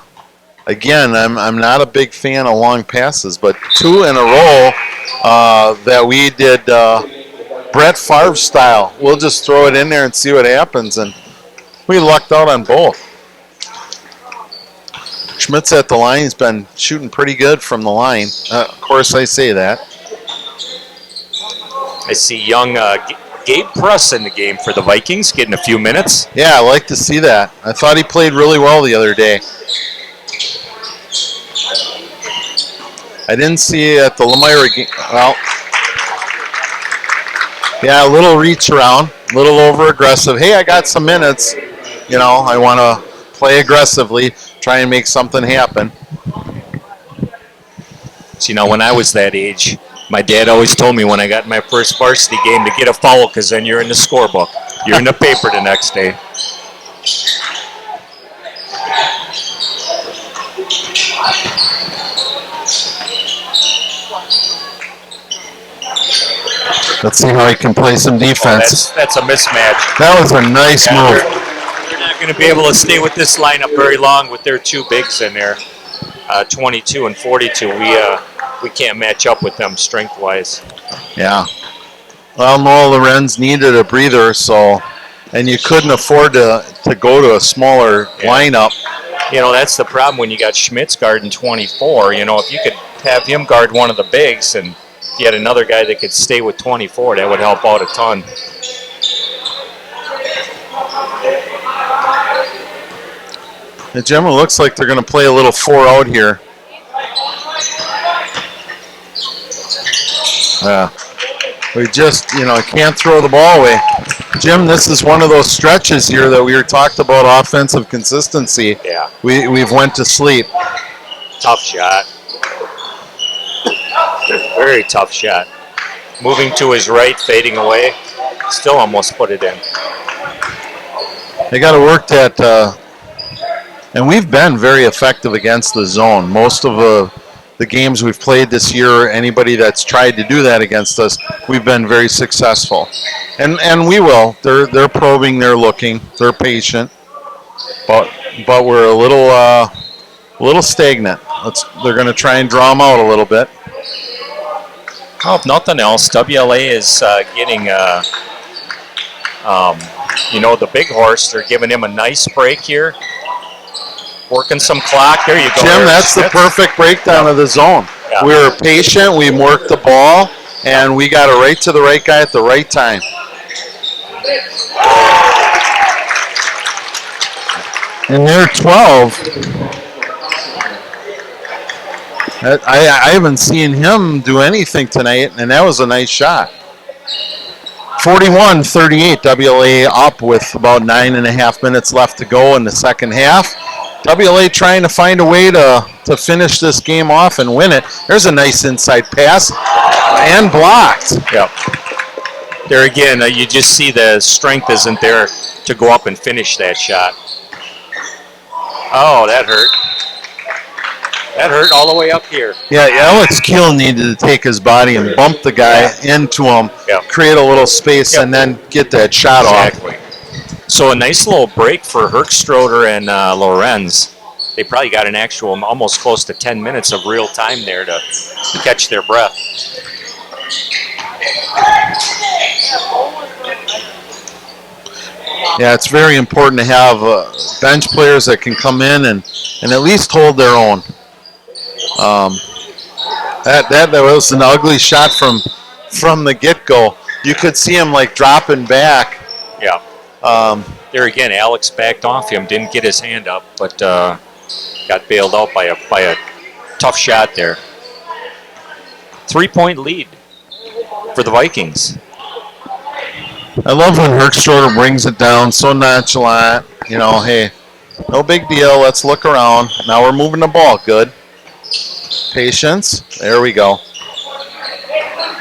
B: Again, I'm not a big fan of long passes, but two in a row that we did Brett Favre style. We'll just throw it in there and see what happens, and we lucked out on both. Schmitz at the line has been shooting pretty good from the line. Of course, I say that.
C: I see young Gabe Press in the game for the Vikings, getting a few minutes.
B: Yeah, I like to see that. I thought he played really well the other day. I didn't see at the Lemire game. Well, yeah, a little reach around, a little over aggressive. Hey, I got some minutes. You know, I want to play aggressively, try and make something happen.
C: So, you know, when I was that age, my dad always told me when I got my first varsity game to get a foul because then you're in the scorebook. You're in the paper the next day.
B: Let's see how he can play some defense.
C: Oh, that's a mismatch.
B: That was a nice move.
C: They're not going to be able to stay with this lineup very long with their two bigs in there, 22 and 42. We can't match up with them strength-wise.
B: Yeah. Well, Noah Lorenz needed a breather, and you couldn't afford to go to a smaller lineup.
C: You know, that's the problem when you got Schmitz guarding 24. You know, if you could have him guard one of the bigs and If you had another guy that could stay with 24, that would help out a ton.
B: The Gemma looks like they're going to play a little 4 out here. We just, can't throw the ball away. Jim, this is one of those stretches here that we were talked about offensive consistency.
C: Yeah.
B: We've went to sleep.
C: Tough shot. Very tough shot. Moving to his right, fading away. Still almost put it in.
B: They got to work that, and we've been very effective against the zone. Most of the games we've played this year, anybody that's tried to do that against us, we've been very successful. And we will. They're probing, they're looking, they're patient. But we're a little stagnant. They're going to try and draw them out a little bit.
C: Well, if nothing else, WLA is getting, the big horse. They're giving him a nice break here. Working some clock. There you go.
B: Jim, that's the perfect breakdown of the zone.
C: Yeah.
B: We were patient. We worked the ball, and we got it right to the right guy at the right time. And they're 12. I haven't seen him do anything tonight, and that was a nice shot. 41-38, WLA up with about 9.5 minutes left to go in the second half. WLA trying to find a way to finish this game off and win it. There's a nice inside pass and blocked.
C: Yep. There again, you just see the strength isn't there to go up and finish that shot. Oh, that hurt. That hurt all the way up here.
B: Yeah, Alex Kiel needed to take his body and bump the guy into him, create a little space, and then get that shot off.
C: So a nice little break for Herkstroder and Lorenz. They probably got an actual almost close to 10 minutes of real time there to catch their breath.
B: Yeah, it's very important to have bench players that can come in and at least hold their own. That was an ugly shot from the get-go. You could see him like dropping back.
C: Yeah. There again, Alex backed off him, didn't get his hand up, but got bailed out by a tough shot there. 3-point lead for the Vikings.
B: I love when Herkstroder brings it down so nonchalant. Hey, no big deal. Let's look around. Now we're moving the ball. Good. Patience. There we go.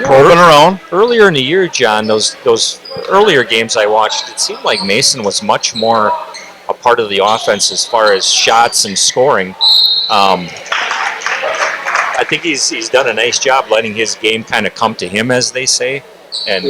B: Probing around.
C: Earlier in the year, John, those earlier games I watched, it seemed like Mason was much more a part of the offense as far as shots and scoring. I think he's done a nice job letting his game kind of come to him, as they say, and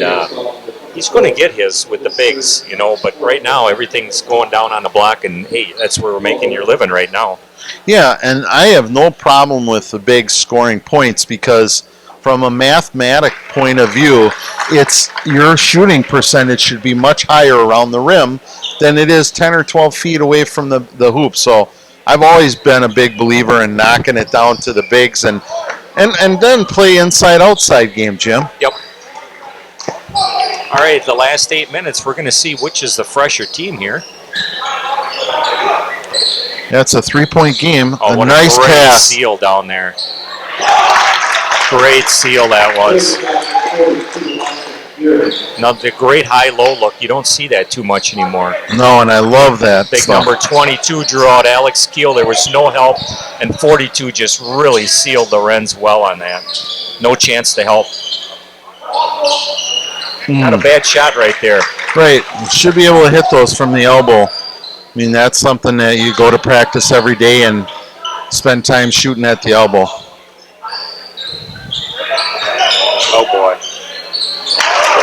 C: he's going to get his with the bigs, but right now everything's going down on the block, and hey, that's where we're making your living right now.
B: Yeah, and I have no problem with the big scoring points because from a mathematic point of view, it's your shooting percentage should be much higher around the rim than it is 10 or 12 feet away from the hoop. So I've always been a big believer in knocking it down to the bigs and then play inside-outside game, Jim.
C: Yep. All right, the last 8 minutes, we're going to see which is the fresher team here.
B: That's a 3-point game.
C: Oh, what
B: nice
C: a great
B: pass.
C: seal down there. Great seal that was. Now, the great high-low look, you don't see that too much anymore.
B: No, and I love that.
C: Big number 22 drew out Alex Kiel. There was no help, and 42 just really sealed Lorenz well on that. No chance to help. Not a bad shot right there.
B: Right. Should be able to hit those from the elbow. I mean, that's something that you go to practice every day and spend time shooting at the elbow.
C: Oh, boy.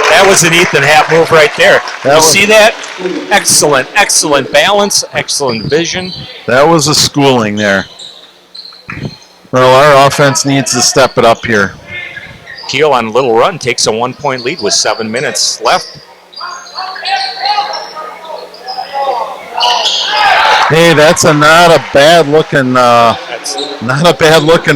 C: That was an Ethan Happ move right there. See that? Excellent balance, excellent vision.
B: That was a schooling there. Well, our offense needs to step it up here.
C: Kiel on a little run takes a 1-point lead with 7 minutes left.
B: Hey, that's not a bad looking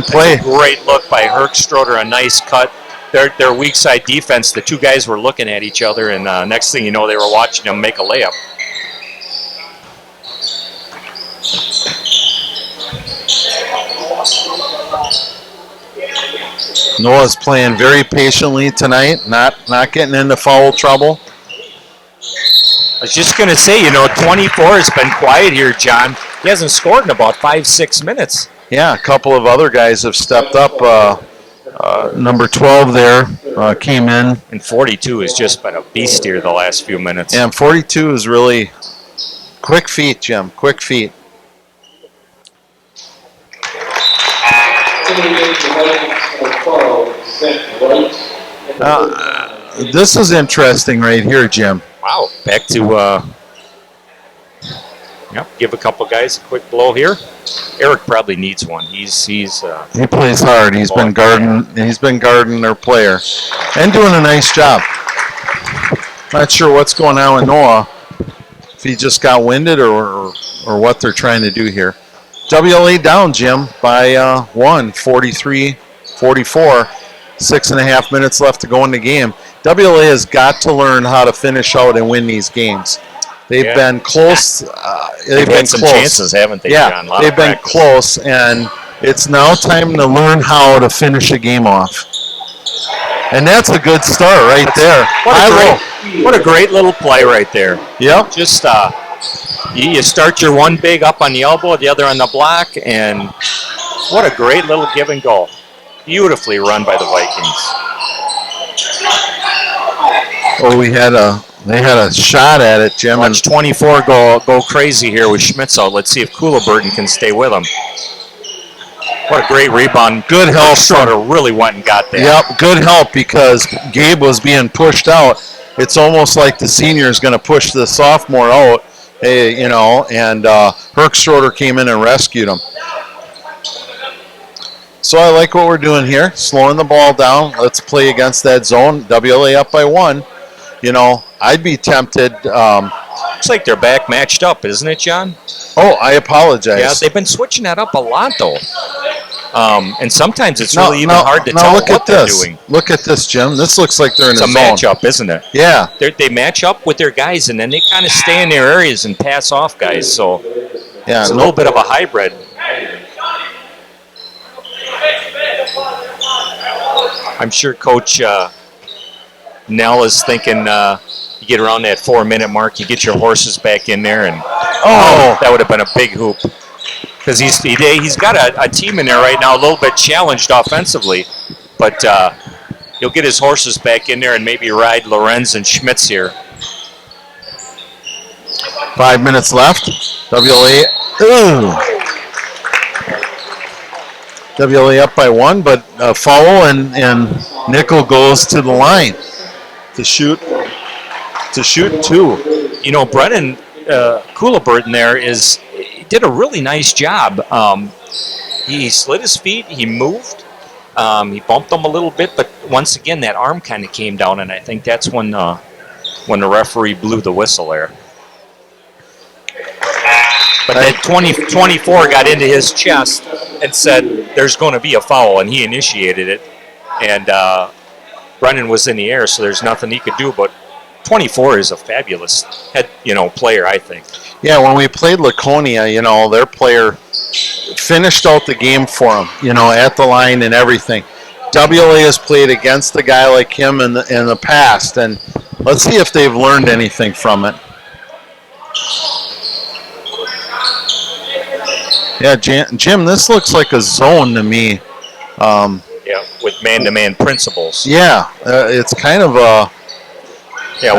B: play.
C: Great look by Herkstroder, a nice cut. their weak side defense, the two guys were looking at each other, and next thing you know, they were watching them make a layup.
B: Noah's playing very patiently tonight, not getting into foul trouble.
C: I was just going to say, 24 has been quiet here, John. He hasn't scored in about 5-6 minutes.
B: Yeah, a couple of other guys have stepped up. Number 12 there came in.
C: And 42 has just been a beast here the last few minutes.
B: And 42 is really quick feet, Jim, quick feet. This is interesting right here, Jim.
C: Wow, back to, give a couple guys a quick blow here. Eric probably needs one. He
B: plays hard. He's been guarding their player and doing a nice job. Not sure what's going on with Noah. If he just got winded or what they're trying to do here. WLA down, Jim, by 43-44. 6.5 minutes left to go in the game. WLA has got to learn how to finish out and win these games. They've been close.
C: They've had some chances, haven't they, John?
B: Yeah, they've been close, and it's now time to learn how to finish a game off. And that's a good start right there.
C: What a great little play right there.
B: Yep.
C: Just you start your one big up on the elbow, the other on the block, and what a great little give and go. Beautifully run by the Vikings.
B: Oh, they had a shot at it, Jim.
C: Watch 24 go crazy here with Schmitz out. Let's see if Couliburton can stay with him. What a great rebound.
B: Good help.
C: Schroeder really went and got that.
B: Yep, good help because Gabe was being pushed out. It's almost like the senior is going to push the sophomore out, and Herc Schroeder came in and rescued him. So I like what we're doing here, slowing the ball down. Let's play against that zone. WLA up by 1. I'd be tempted.
C: Looks like they're back matched up, isn't it, John?
B: Oh, I apologize.
C: Yeah, they've been switching that up a lot, though. And sometimes it's really even hard to tell what they're doing.
B: Look at this, Jim. This looks like they're in a zone.
C: It's a matchup, isn't it?
B: Yeah.
C: They match up with their guys, and then they kind of stay in their areas and pass off guys. So it's a little bit of a hybrid. I'm sure Coach Nell is thinking you get around that 4-minute mark, you get your horses back in there, and that would have been a big hoop. Because he's got a team in there right now a little bit challenged offensively, but he'll get his horses back in there and maybe ride Lorenz and Schmitz here.
B: 5 minutes left. WLA. WLA up by 1, but a foul, and Nickel goes to the line to shoot 2.
C: Brennan Couliburton there did a really nice job. He slid his feet, he moved, he bumped them a little bit, but once again that arm kind of came down, and I think that's when the referee blew the whistle there. But that 24 got into his chest and said there's going to be a foul, and he initiated it. And Brennan was in the air, so there's nothing he could do. But 24 is a fabulous player, I think.
B: Yeah, when we played Laconia, their player finished out the game for him, at the line and everything. WLA has played against a guy like him in the past, and let's see if they've learned anything from it. Yeah, Jim, this looks like a zone to me.
C: With man-to-man principles.
B: Yeah, it's kind of a...
C: Yeah,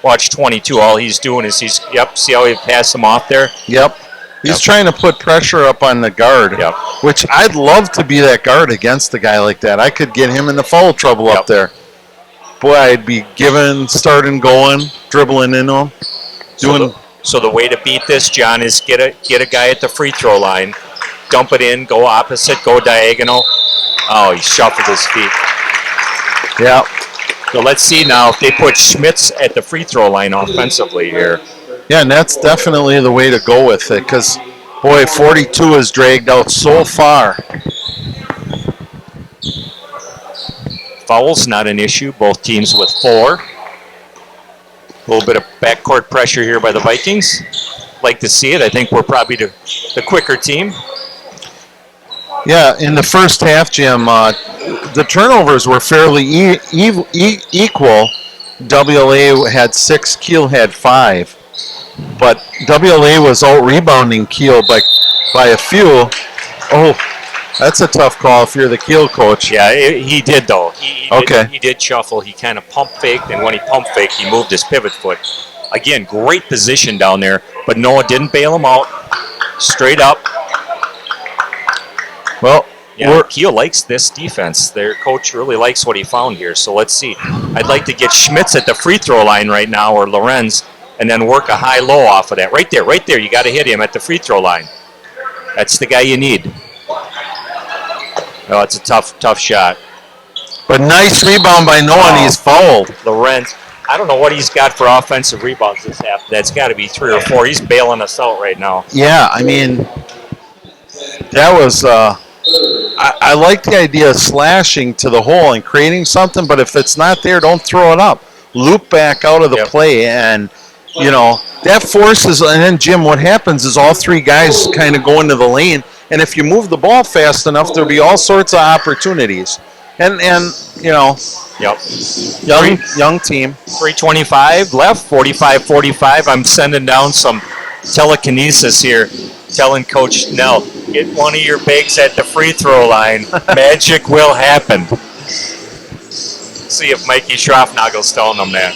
C: watch 22. All he's doing is see how he passed him off there?
B: Yep. He's trying to put pressure up on the guard, which I'd love to be that guard against a guy like that. I could get him into foul trouble up there. Boy, I'd be starting going, dribbling into him.
C: So the way to beat this, John, is get a guy at the free throw line, dump it in, go opposite, go diagonal. Oh, he shuffled his feet.
B: Yeah.
C: So let's see now if they put Schmitz at the free throw line offensively here.
B: Yeah, and that's definitely the way to go with it because, boy, 42 is dragged out so far.
C: Fouls, not an issue. Both teams with 4. A little bit of backcourt pressure here by the Vikings. Like to see it. I think we're probably the quicker team.
B: Yeah, in the first half, Jim, the turnovers were fairly equal. WLA had 6, Kiel had 5. But WLA was out-rebounding Kiel by a few. Oh, that's a tough call if you're the Kiel coach.
C: Yeah, he did, though. He did shuffle. He kind of pump faked, and when he pump faked, he moved his pivot foot. Again, great position down there, but Noah didn't bail him out. Straight up.
B: Well,
C: yeah, Kiel likes this defense. Their coach really likes what he found here, so let's see. I'd like to get Schmitz at the free throw line right now, or Lorenz, and then work a high-low off of that. Right there. You got to hit him at the free throw line. That's the guy you need. Oh, it's a tough shot.
B: But nice rebound by Noah, and he's fouled.
C: Lorenz, I don't know what he's got for offensive rebounds this half. That's got to be 3 or 4. He's bailing us out right now.
B: Yeah, I mean, that was I like the idea of slashing to the hole and creating something, but if it's not there, don't throw it up. Loop back out of the play, and, you know, that forces, and then, Jim, what happens is all 3 guys kind of go into the lane, and if you move the ball fast enough, there'll be all sorts of opportunities. And you know, young team.
C: 3:25 left, 45-45. I'm sending down some telekinesis here, telling Coach Nell, get one of your bigs at the free throw line. Magic will happen. See if Mikey Schroffnagel's telling them that.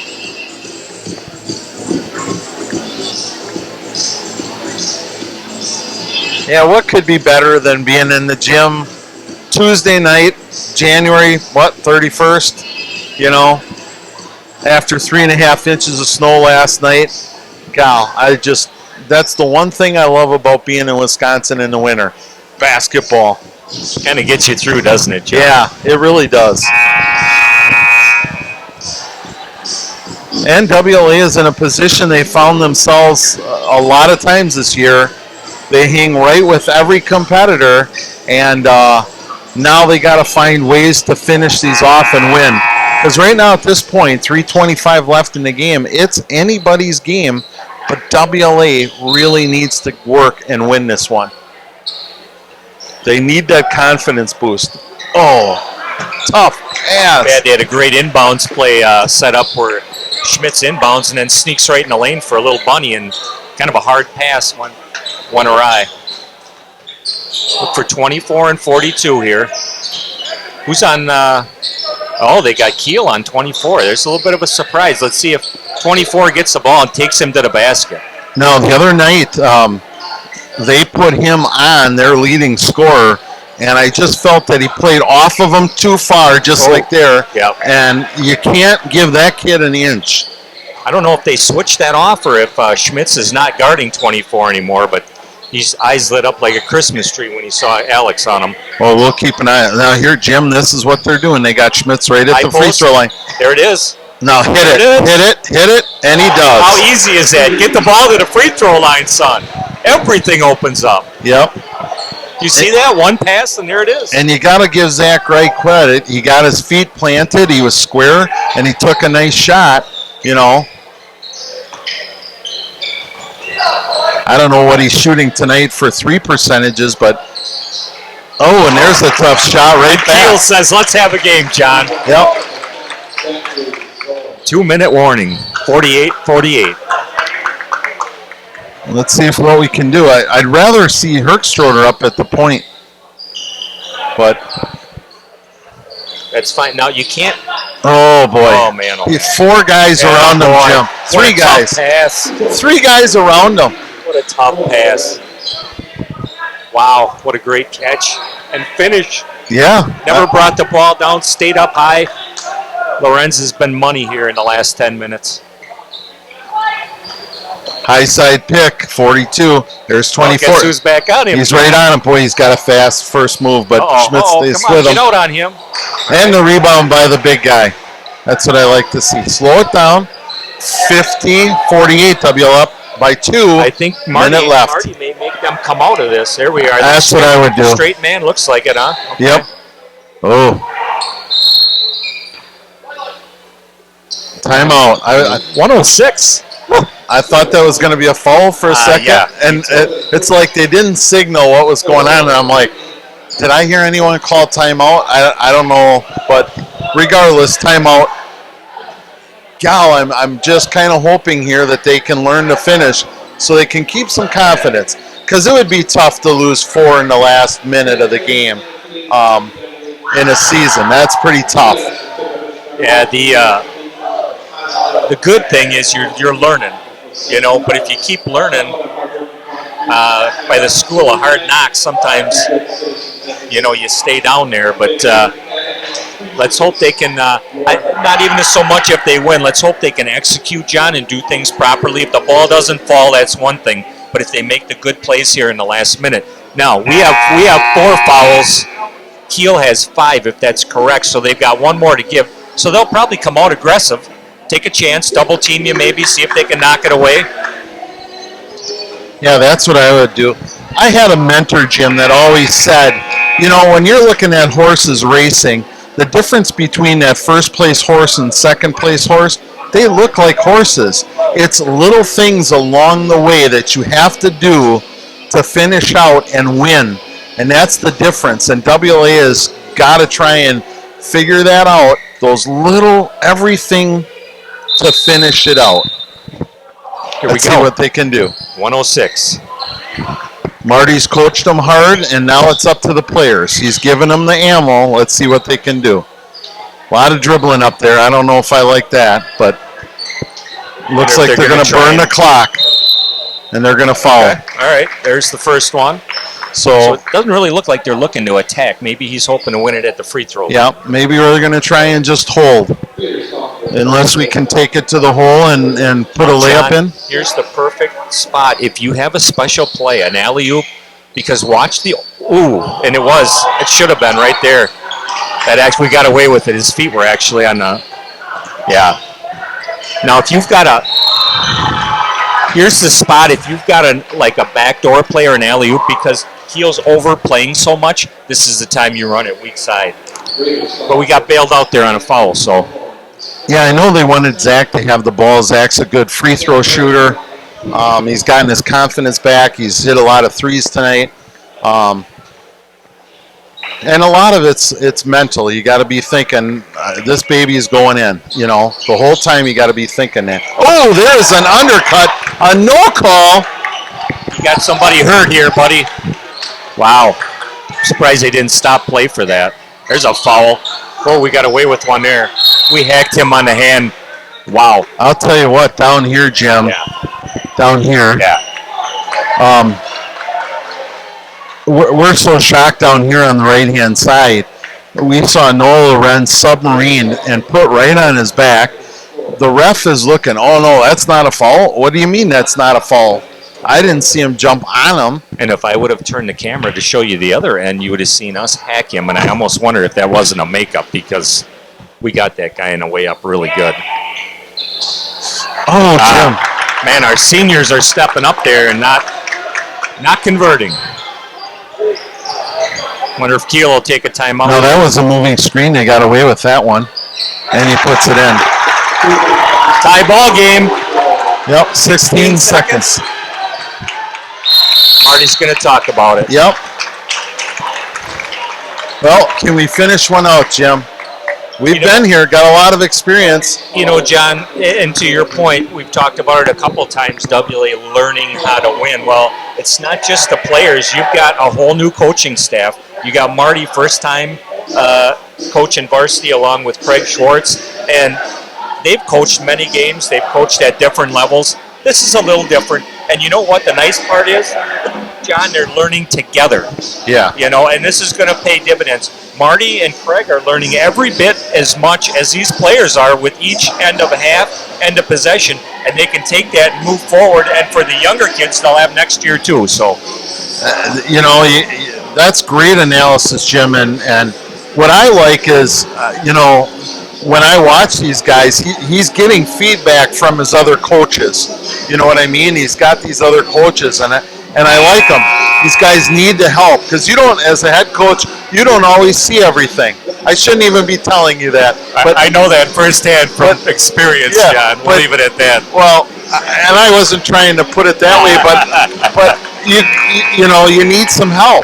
B: Yeah, what could be better than being in the gym Tuesday night, January, 31st, you know, after 3.5 inches of snow last night. Gal, that's the one thing I love about being in Wisconsin in the winter. Basketball.
C: Kind of gets you through, doesn't it, John?
B: Yeah, it really does. And WLA is in a position they found themselves a lot of times this year. They hang right with every competitor, and now they got to find ways to finish these off and win. Because right now at this point, 3:25 left in the game, it's anybody's game, but WLA really needs to work and win this one. They need that confidence boost. Oh, tough pass.
C: Yeah, they had a great inbounds play set up where Schmitz inbounds and then sneaks right in the lane for a little bunny, and kind of a hard pass went awry. Look for 24 and 42 here. Who's on? They got Kiel on 24. There's a little bit of a surprise. Let's see if 24 gets the ball and takes him to the basket.
B: No, the other night they put him on their leading scorer, and I just felt that he played off of him too far, just like there.
C: Yep.
B: And you can't give that kid an inch.
C: I don't know if they switched that off or if Schmitz is not guarding 24 anymore, but his eyes lit up like a Christmas tree when he saw Alex on him.
B: Well, we'll keep an eye. Now here, Jim, this is what they're doing. They got Schmitz right at the free throw line.
C: There it is.
B: Now hit it, and he does.
C: How easy is that? Get the ball to the free throw line, son. Everything opens up.
B: Yep.
C: You see that? One pass, and there it is.
B: And you got to give Zach Wright credit. He got his feet planted. He was square, and he took a nice shot, you know. I don't know what he's shooting tonight for 3 percentages, but and there's a tough shot right back.
C: Kiel says, let's have a game, John.
B: Yep.
C: 2-minute warning, 48-48.
B: Let's see what we can do. I'd rather see Herkstroder up at the point, but
C: that's fine. Now you can't.
B: Oh boy!
C: Oh man! Oh.
B: 4 guys around him, Jim. 3 guys.
C: Pass.
B: 3 guys around him.
C: What a tough pass! Wow! What a great catch and finish.
B: Yeah.
C: Never brought the ball down. Stayed up high. Lorenz has been money here in the last 10 minutes.
B: High side pick, 42. There's 24.
C: Guess who's back on him?
B: He's right on him. Boy, he's got a fast first move, but Schmitz stays with him.
C: Get out on him.
B: And the rebound by the big guy. That's what I like to see. Slow it down. 50-48. W up by 2.
C: I think Marty may make them come out of this. There we are.
B: That's what I would do.
C: Straight man looks like it, huh? Okay.
B: Yep. Oh. Timeout.
C: 106.
B: I thought that was going to be a foul for a second,
C: yeah,
B: and it's like they didn't signal what was going on, and I'm like, did I hear anyone call timeout? I don't know, but regardless, timeout. Gal, I'm just kind of hoping here that they can learn to finish so they can keep some confidence, because it would be tough to lose 4 in the last minute of the game in a season. That's pretty tough.
C: Yeah, the good thing is you're learning, but if you keep learning by the school of hard knocks, sometimes, you stay down there. But let's hope they can, not even so much if they win, let's hope they can execute, John, and do things properly. If the ball doesn't fall, that's one thing. But if they make the good plays here in the last minute. Now, we have 4 fouls. Kiel has 5, if that's correct, so they've got 1 more to give. So they'll probably come out aggressive, take a chance, double team you maybe, see if they can knock it away.
B: Yeah, that's what I would do. I had a mentor, Jim, that always said, when you're looking at horses racing, the difference between that first place horse and second place horse, they look like horses. It's little things along the way that you have to do to finish out and win. And that's the difference. And WLA has got to try and figure that out, those little everything to finish it out. Let's see what they can do.
C: 106.
B: Marty's coached them hard, and now it's up to the players. He's given them the ammo. Let's see what they can do. A lot of dribbling up there. I don't know if I like that, but looks like they're going to burn the clock, and they're going to foul.
C: Okay. All right, there's the first one. So it doesn't really look like they're looking to attack. Maybe he's hoping to win it at the free throw.
B: Yeah, maybe we're going to try and just hold. Unless we can take it to the hole and put a layup in.
C: Here's the perfect spot. If you have a special play, an alley-oop, because watch the, and it should have been right there. That actually, we got away with it. His feet were actually on the, yeah. Now, if you've got here's the spot, if you've got a backdoor play or an alley-oop, because Kiel's overplaying so much, this is the time you run it weak side. But we got bailed out there on a foul, so.
B: Yeah, I know they wanted Zach to have the ball. Zach's a good free throw shooter. He's gotten his confidence back. He's hit a lot of threes tonight. And a lot of it's mental. You got to be thinking, this baby is going in. The whole time you got to be thinking that. Oh, there's an undercut, a no call.
C: You got somebody hurt here, buddy. Wow. Surprised they didn't stop play for that. There's a foul. Oh, we got away with one there. We hacked him on the hand. Wow.
B: I'll tell you what, down here, Jim.
C: Yeah.
B: Down here.
C: Yeah.
B: We're so shocked down here on the right-hand side. We saw Noah Lorenz submarine and put right on his back. The ref is looking, oh, no, that's not a foul? What do you mean that's not a foul? I didn't see him jump on him.
C: And if I would have turned the camera to show you the other end, you would have seen us hack him. And I almost wondered if that wasn't a makeup, because we got that guy in a way up really good.
B: Oh, Jim.
C: Man, our seniors are stepping up there and not converting. Wonder if Kiel will take a timeout.
B: No, that was a moving screen. They got away with that one. And he puts it in.
C: Tie ball game.
B: Yep, 16 seconds.
C: Marty's going to talk about it.
B: Yep. Well, can we finish one out, Jim? We've been here, got a lot of experience.
C: John, and to your point, we've talked about it a couple times, WLA learning how to win. Well, it's not just the players. You've got a whole new coaching staff. You got Marty, first time coaching varsity, along with Craig Schwartz. And they've coached many games. They've coached at different levels. This is a little different. And you know what the nice part is? John, they're learning together.
B: Yeah.
C: And this is going to pay dividends. Marty and Craig are learning every bit as much as these players are with each end of a half, end of possession, and they can take that and move forward. And for the younger kids, they'll have next year too. So,
B: that's great analysis, Jim. And what I like is, when I watch these guys, he's getting feedback from his other coaches. You know what I mean? He's got these other coaches, and I like them. These guys need to help because you don't, as a head coach, you don't always see everything. I shouldn't even be telling you that. But
C: I know that firsthand from experience,
B: yeah,
C: John. We'll leave it at that.
B: Well, and I wasn't trying to put it that way, but you know, you need some help.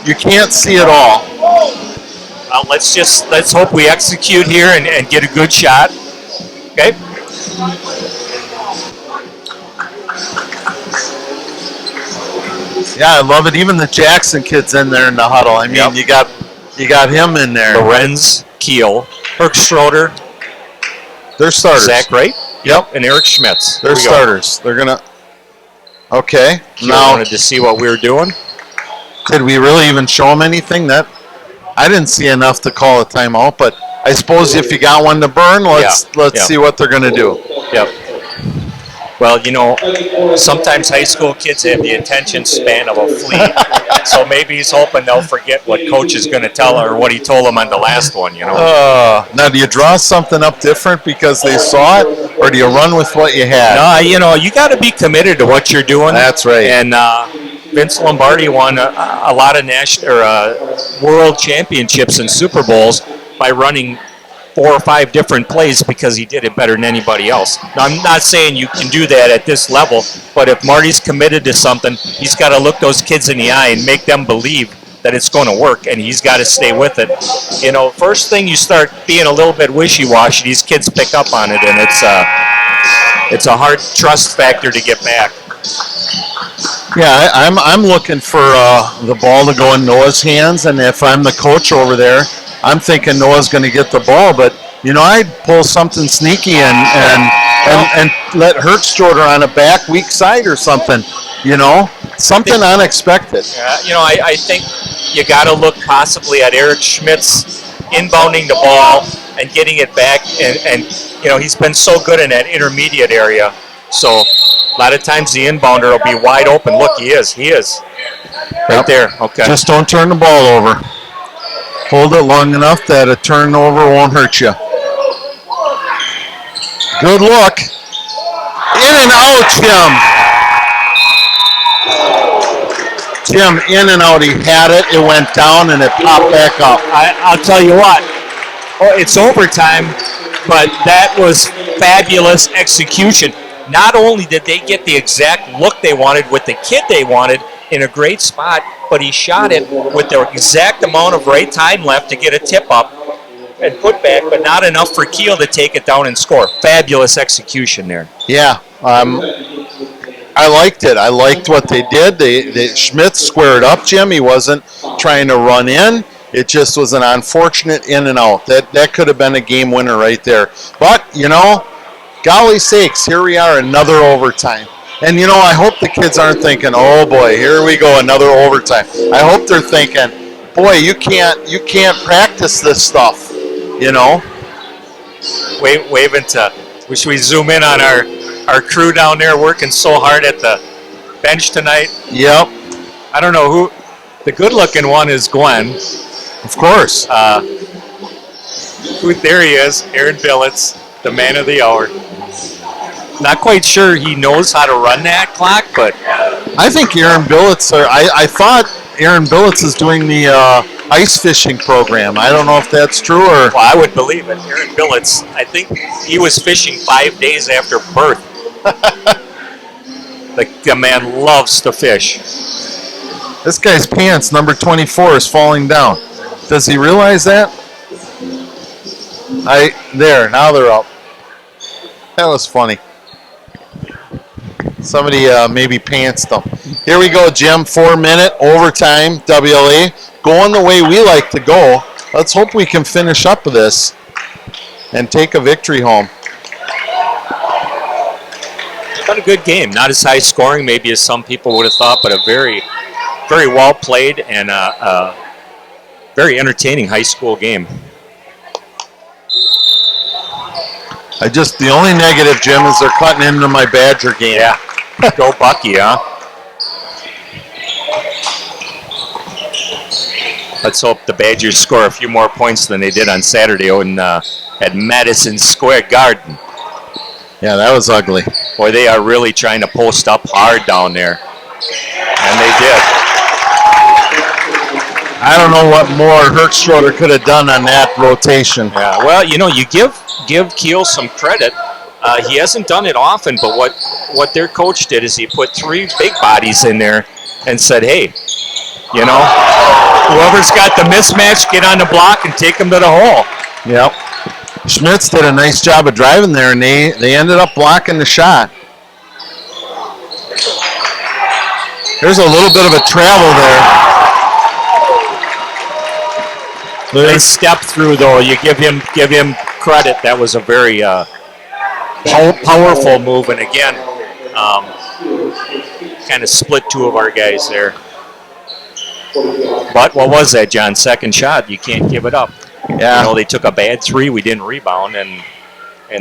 B: You can't see it all.
C: Let's hope we execute here and get a good shot. Okay.
B: Yeah, I love it. Even the Jackson kid's in there in the huddle. I mean, you got him in there.
C: Lorenz, Kiel, Herkschroeder.
B: They're starters.
C: Zach Wright.
B: Yep.
C: And Eric Schmitz.
B: They're starters. They're gonna. Okay.
C: Kiel
B: now
C: wanted to see what we were doing.
B: Did we really even show them anything? That I didn't see enough to call a timeout, but I suppose if you got one to burn, let's see what they're gonna do.
C: Yep. Well, you know, sometimes high school kids have the attention span of a flea. So maybe he's hoping they'll forget what coach is going to tell or what he told them on the last one, you know.
B: Now, do you draw something up different because they saw it, or do you run with what you had?
C: No, you know, you got to be committed to what you're doing.
B: That's right.
C: And Vince Lombardi won a lot of national world championships and Super Bowls by running 4 or 5 different plays because he did it better than anybody else. Now, I'm not saying you can do that at this level, but if Marty's committed to something, he's got to look those kids in the eye and make them believe that it's going to work, and he's got to stay with it. You know, first thing you start being a little bit wishy-washy, these kids pick up on it, and it's a hard trust factor to get back.
B: Yeah, I'm looking for the ball to go in Noah's hands, and if I'm the coach over there, I'm thinking Noah's going to get the ball, but you know, I'd pull something sneaky and let Herkschroeder on a back weak side or something. You know, something unexpected.
C: Yeah, you know, I think you got to look possibly at Eric Schmitz inbounding the ball and getting it back, and you know, he's been so good in that intermediate area. So a lot of times the inbounder will be wide open. Look, he is right there. Okay.
B: Just don't turn the ball over. Hold it long enough that a turnover won't hurt you. Good look. In and out, Jim. Jim, in and out. He had it. It went down and it popped back up.
C: I'll tell you what. Oh, it's overtime, but that was fabulous execution. Not only did they get the exact look they wanted with the kid they wanted in a great spot, but he shot it with the exact amount of right time left to get a tip up and put back, but not enough for Kiel to take it down and score. Fabulous execution there.
B: Yeah, I liked it. I liked what they did. Schmidt squared up, Jim. He wasn't trying to run in. It just was an unfortunate in and out. That could have been a game winner right there. But, you know, golly sakes, here we are, another overtime. And, you know, I hope the kids aren't thinking, oh, boy, here we go, another overtime. I hope they're thinking, boy, you can't practice this stuff, you know.
C: Waving to, wish we zoom in on our crew down there working so hard at the bench tonight.
B: Yep.
C: I don't know who, the good-looking one is Glenn.
B: Of course.
C: There he is, Aaron Billets, the man of the hour. Not quite sure he knows how to run that clock, but
B: I think Aaron Billets. I thought Aaron Billets is doing the ice fishing program. I don't know if that's true or.
C: Well, I would believe it. Aaron Billets. I think he was fishing 5 days after birth. The man loves to fish.
B: This guy's pants, number 24, is falling down. Does he realize that? Now they're up. That was funny. Somebody maybe pantsed them. Here we go, Jim. 4-minute overtime, WLA. Going the way we like to go. Let's hope we can finish up with this and take a victory home.
C: Been a good game. Not as high scoring maybe as some people would have thought, but a very, very well played and very entertaining high school game.
B: The only negative, Jim, is they're cutting into my Badger game.
C: Yeah. Go Bucky, huh? Let's hope the Badgers score a few more points than they did on Saturday at Madison Square Garden.
B: Yeah, that was ugly.
C: Boy, they are really trying to post up hard down there. And they did.
B: I don't know what more Hertzschroeder could have done on that rotation.
C: Yeah, well, you give Kiel some credit. He hasn't done it often, but what their coach did is he put 3 big bodies in there and said, hey, whoever's got the mismatch, get on the block and take them to the hole.
B: Yep. Schmitz did a nice job of driving there, and they ended up blocking the shot. There's a little bit of a travel there.
C: Nice step through, though. You give him credit. That was a very powerful move, and again, kind of split 2 of our guys there. But what was that, John? Second shot. You can't give it up.
B: Yeah.
C: They took a bad 3. We didn't rebound, and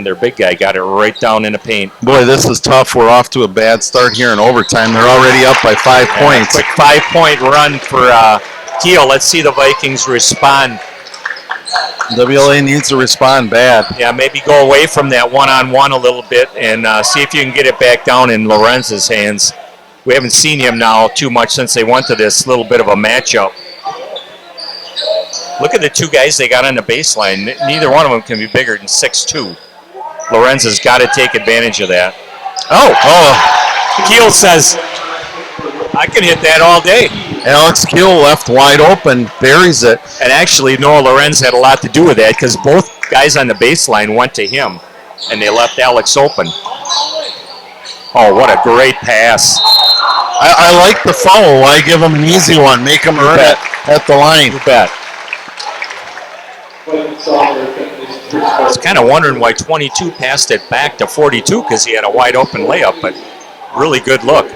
C: their big guy got it right down in the paint.
B: Boy, this is tough. We're off to a bad start here in overtime. They're already up by 5 points.
C: Quick 5-point run for Kiel. Let's see the Vikings respond.
B: WLA needs to respond bad.
C: Yeah, maybe go away from that one-on-one a little bit and see if you can get it back down in Lorenz's hands. We haven't seen him now too much since they went to this little bit of a matchup. Look at the 2 guys they got on the baseline. Neither one of them can be bigger than 6'2". Lorenz has got to take advantage of that. Kiel says, I can hit that all day.
B: Alex Kiel left wide open, buries it.
C: And actually, Noah Lorenz had a lot to do with that because both guys on the baseline went to him, and they left Alex open. Oh, what a great pass.
B: I like the foul. Why give him an easy one? Make him earn it at the line.
C: You bet. I was kind of wondering why 22 passed it back to 42 because he had a wide open layup, but really good look.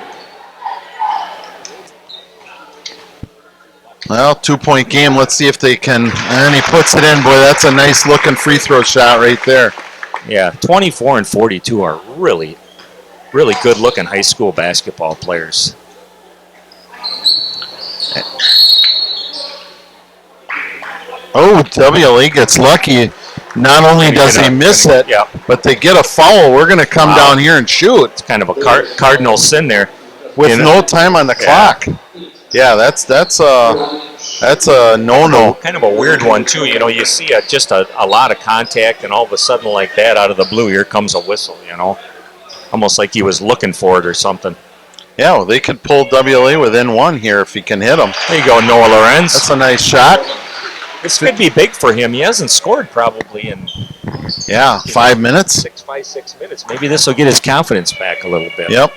B: Well, 2-point game. Let's see if they can. And he puts it in. Boy, that's a nice looking free throw shot right there.
C: Yeah, 24 and 42 are really, really good looking high school basketball players.
B: Oh, WLA gets lucky. Not only does he miss it, but they get a foul. We're going to come down here and shoot.
C: It's kind of a cardinal sin there.
B: With no time on the clock. Yeah, that's a no-no.
C: Kind of a weird one, too. You see just a lot of contact, and all of a sudden like that, out of the blue, here comes a whistle, Almost like he was looking for it or something.
B: Yeah, well, they could pull WLA within 1 here if he can hit them.
C: There you go, Noah Lorenz.
B: That's a nice shot.
C: This could be big for him. He hasn't scored probably in
B: 5 minutes.
C: 6 minutes. Maybe this will get his confidence back a little bit.
B: Yep.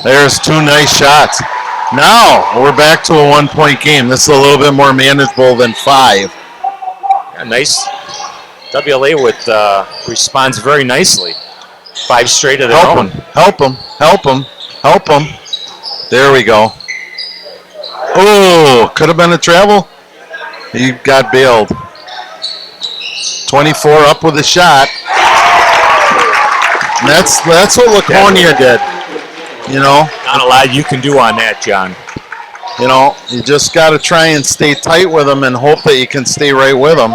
B: There's 2 nice shots. Now we're back to a 1-point game. This is a little bit more manageable than 5.
C: Yeah, nice. WLA responds very nicely. 5 straight of their own.
B: Help him. There we go. Oh, could have been a travel. He got bailed. 24 up with a shot. And that's what Laconia did.
C: Not a lot you can do on that, John.
B: You just got to try and stay tight with them and hope that you can stay right with them.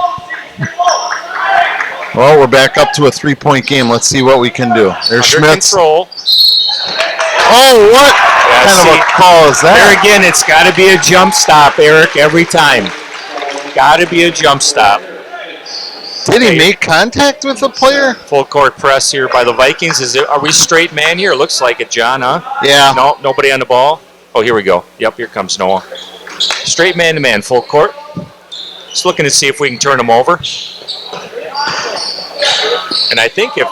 B: Well, we're back up to a 3-point game. Let's see what we can do. There's Schmitz.
C: Control.
B: Oh, what kind of a call is that?
C: There again, it's got to be a jump stop, Eric, every time. Got to be a jump stop.
B: Did he make contact with the player?
C: Full court press here by the Vikings. Are we straight man here? Looks like it, John, huh?
B: Yeah.
C: No, nobody on the ball. Oh, here we go. Yep, here comes Noah. Straight man to man, full court. Just looking to see if we can turn him over. And I think if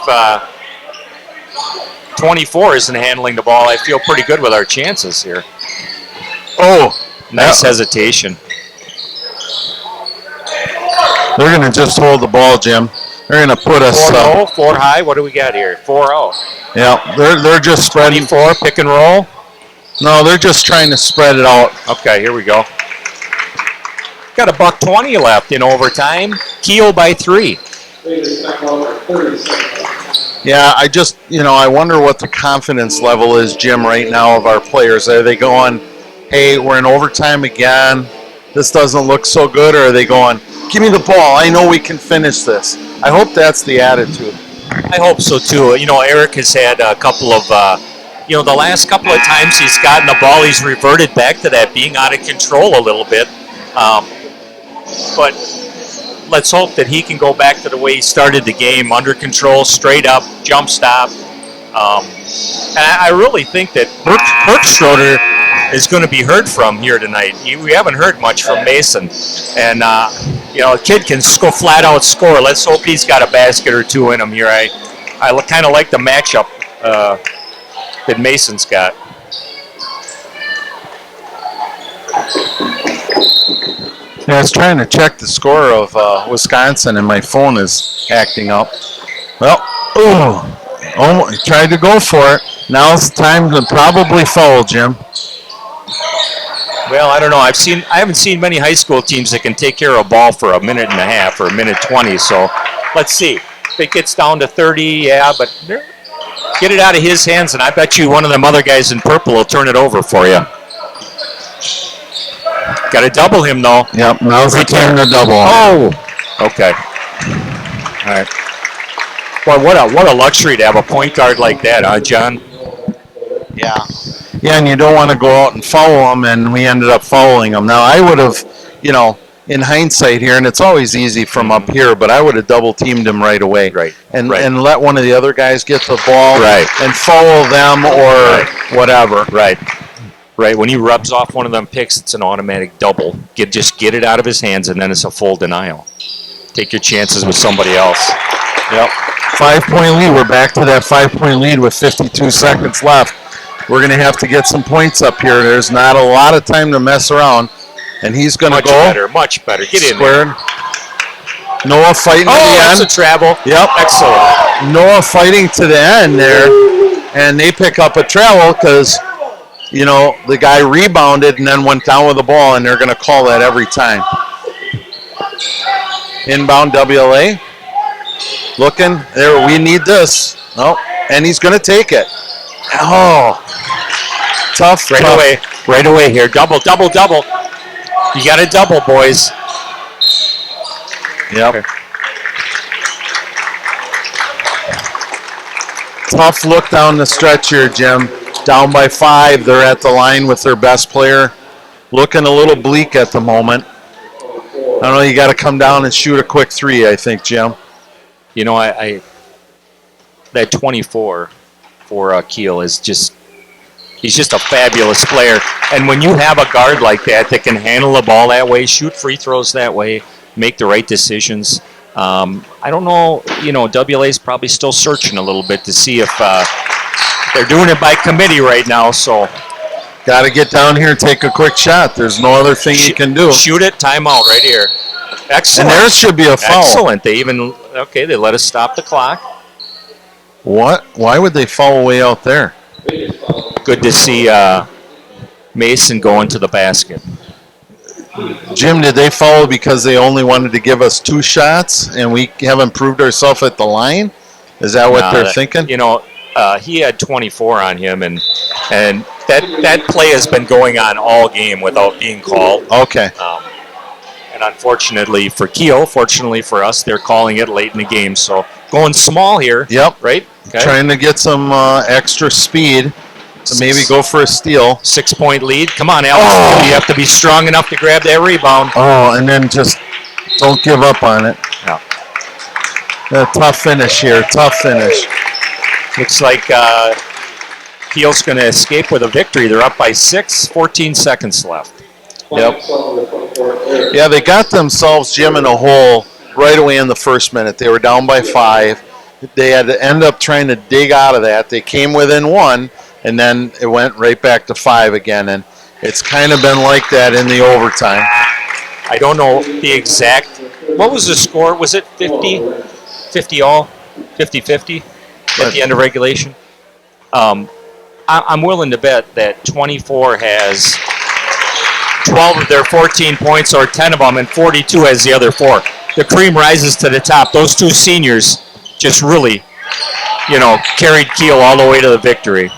C: 24 isn't handling the ball, I feel pretty good with our chances here.
B: Oh,
C: nice hesitation.
B: They're going to just hold the ball, Jim. They're going to put us
C: 4-0, 4 high. What do we got here? 4-0.
B: Yeah, they're just spreading.
C: 24, pick and roll.
B: No, they're just trying to spread it out.
C: Okay, here we go. Got $1:20 left in overtime. Kiel by 3.
B: Yeah, I wonder what the confidence level is, Jim, right now of our players. Are they going, hey, we're in overtime again, this doesn't look so good, or are they going, give me the ball, I know we can finish this? I hope that's the attitude.
C: I hope so, too. Eric has had a couple of you know, the last couple of times he's gotten the ball, he's reverted back to that being out of control a little bit. But let's hope that he can go back to the way he started the game, under control, straight up, jump stop. And I really think that Berkschroeder is going to be heard from here tonight. We haven't heard much from Mason. And, you know, a kid can go flat out score. Let's hope he's got a basket or two in him here. I kind of like the matchup that Mason's got.
B: Yeah, I was trying to check the score of Wisconsin, and my phone is acting up. Well, tried to go for it. Now it's time to probably foul, Jim.
C: Well, I don't know. I haven't seen many high school teams that can take care of a ball for a minute and a half or a minute 20. So let's see. If it gets down to 30, yeah, but get it out of his hands, and I bet you one of them other guys in purple will turn it over for you. Got to double him, though.
B: Yep, now's the time to double.
C: Oh, okay. All right. Boy, what a luxury to have a point guard like that, huh, John?
B: Yeah. Yeah, and you don't want to go out and foul him, and we ended up fouling him. Now, I would have, you know, in hindsight here, and it's always easy from up here, but I would have double-teamed him right away.
C: Right.
B: And let one of the other guys get the ball and foul them or whatever.
C: Right. Right, when he rubs off one of them picks, it's an automatic double. Just get it out of his hands, and then it's a full denial. Take your chances with somebody else.
B: Yep. 5-point lead. We're back to that 5-point lead with 52 seconds left. We're going to have to get some points up here. There's not a lot of time to mess around, and he's going to go.
C: Much better. Get
B: squared.
C: in there.
B: Noah fighting to the end.
C: That's a travel.
B: Yep.
C: Excellent.
B: Noah fighting to the end there, and they pick up a travel because, you know, the guy rebounded and then went down with the ball, and they're going to call that every time. Inbound WLA. Looking. There, we need this. Oh, and he's going to take it. Oh. Tough.
C: Right away here. Double. You got a double, boys.
B: Yep. Okay. Tough look down the stretch here, Jim. Down by 5. They're at the line with their best player. Looking a little bleak at the moment. I don't know. You got to come down and shoot a quick 3, I think, Jim.
C: You know, I that 24 for Kiel is he's just a fabulous player. And when you have a guard like that can handle the ball that way, shoot free throws that way, make the right decisions, I don't know, you know, WLA's probably still searching a little bit to see if they're doing it by committee right now, so.
B: Got to get down here and take a quick shot. There's no other thing you can do.
C: Shoot it, timeout right here. Excellent.
B: And there should be a foul.
C: Excellent. They let us stop the clock.
B: What? Why would they foul way out there?
C: Good to see Mason going to the basket.
B: Jim, did they foul because they only wanted to give us 2 shots and we haven't proved ourselves at the line? Is that what they're thinking?
C: You know, he had 24 on him, and that play has been going on all game without being called.
B: Okay.
C: And unfortunately for Kiel, fortunately for us, they're calling it late in the game. So going small here.
B: Yep.
C: Right? Okay.
B: Trying to get some extra speed to maybe go for a steal.
C: 6-point lead. Come on, Alex. You have to be strong enough to grab that rebound.
B: Oh, and then just don't give up on it.
C: Yeah.
B: A tough finish here. Tough finish.
C: Looks like Kiel's going to escape with a victory. They're up by 6, 14 seconds left.
B: Yep. Yeah, they got themselves, Jim, in a hole right away in the first minute. They were down by 5. They had to end up trying to dig out of that. They came within 1, and then it went right back to 5 again. And it's kind of been like that in the overtime.
C: I don't know the exact. What was the score? Was it 50? 50 all? 50-50 at the end of regulation? I'm willing to bet that 24 has 12 of their 14 points, or 10 of them, and 42 has the other 4. The cream rises to the top. Those 2 seniors just really, you know, carried Kiel all the way to the victory.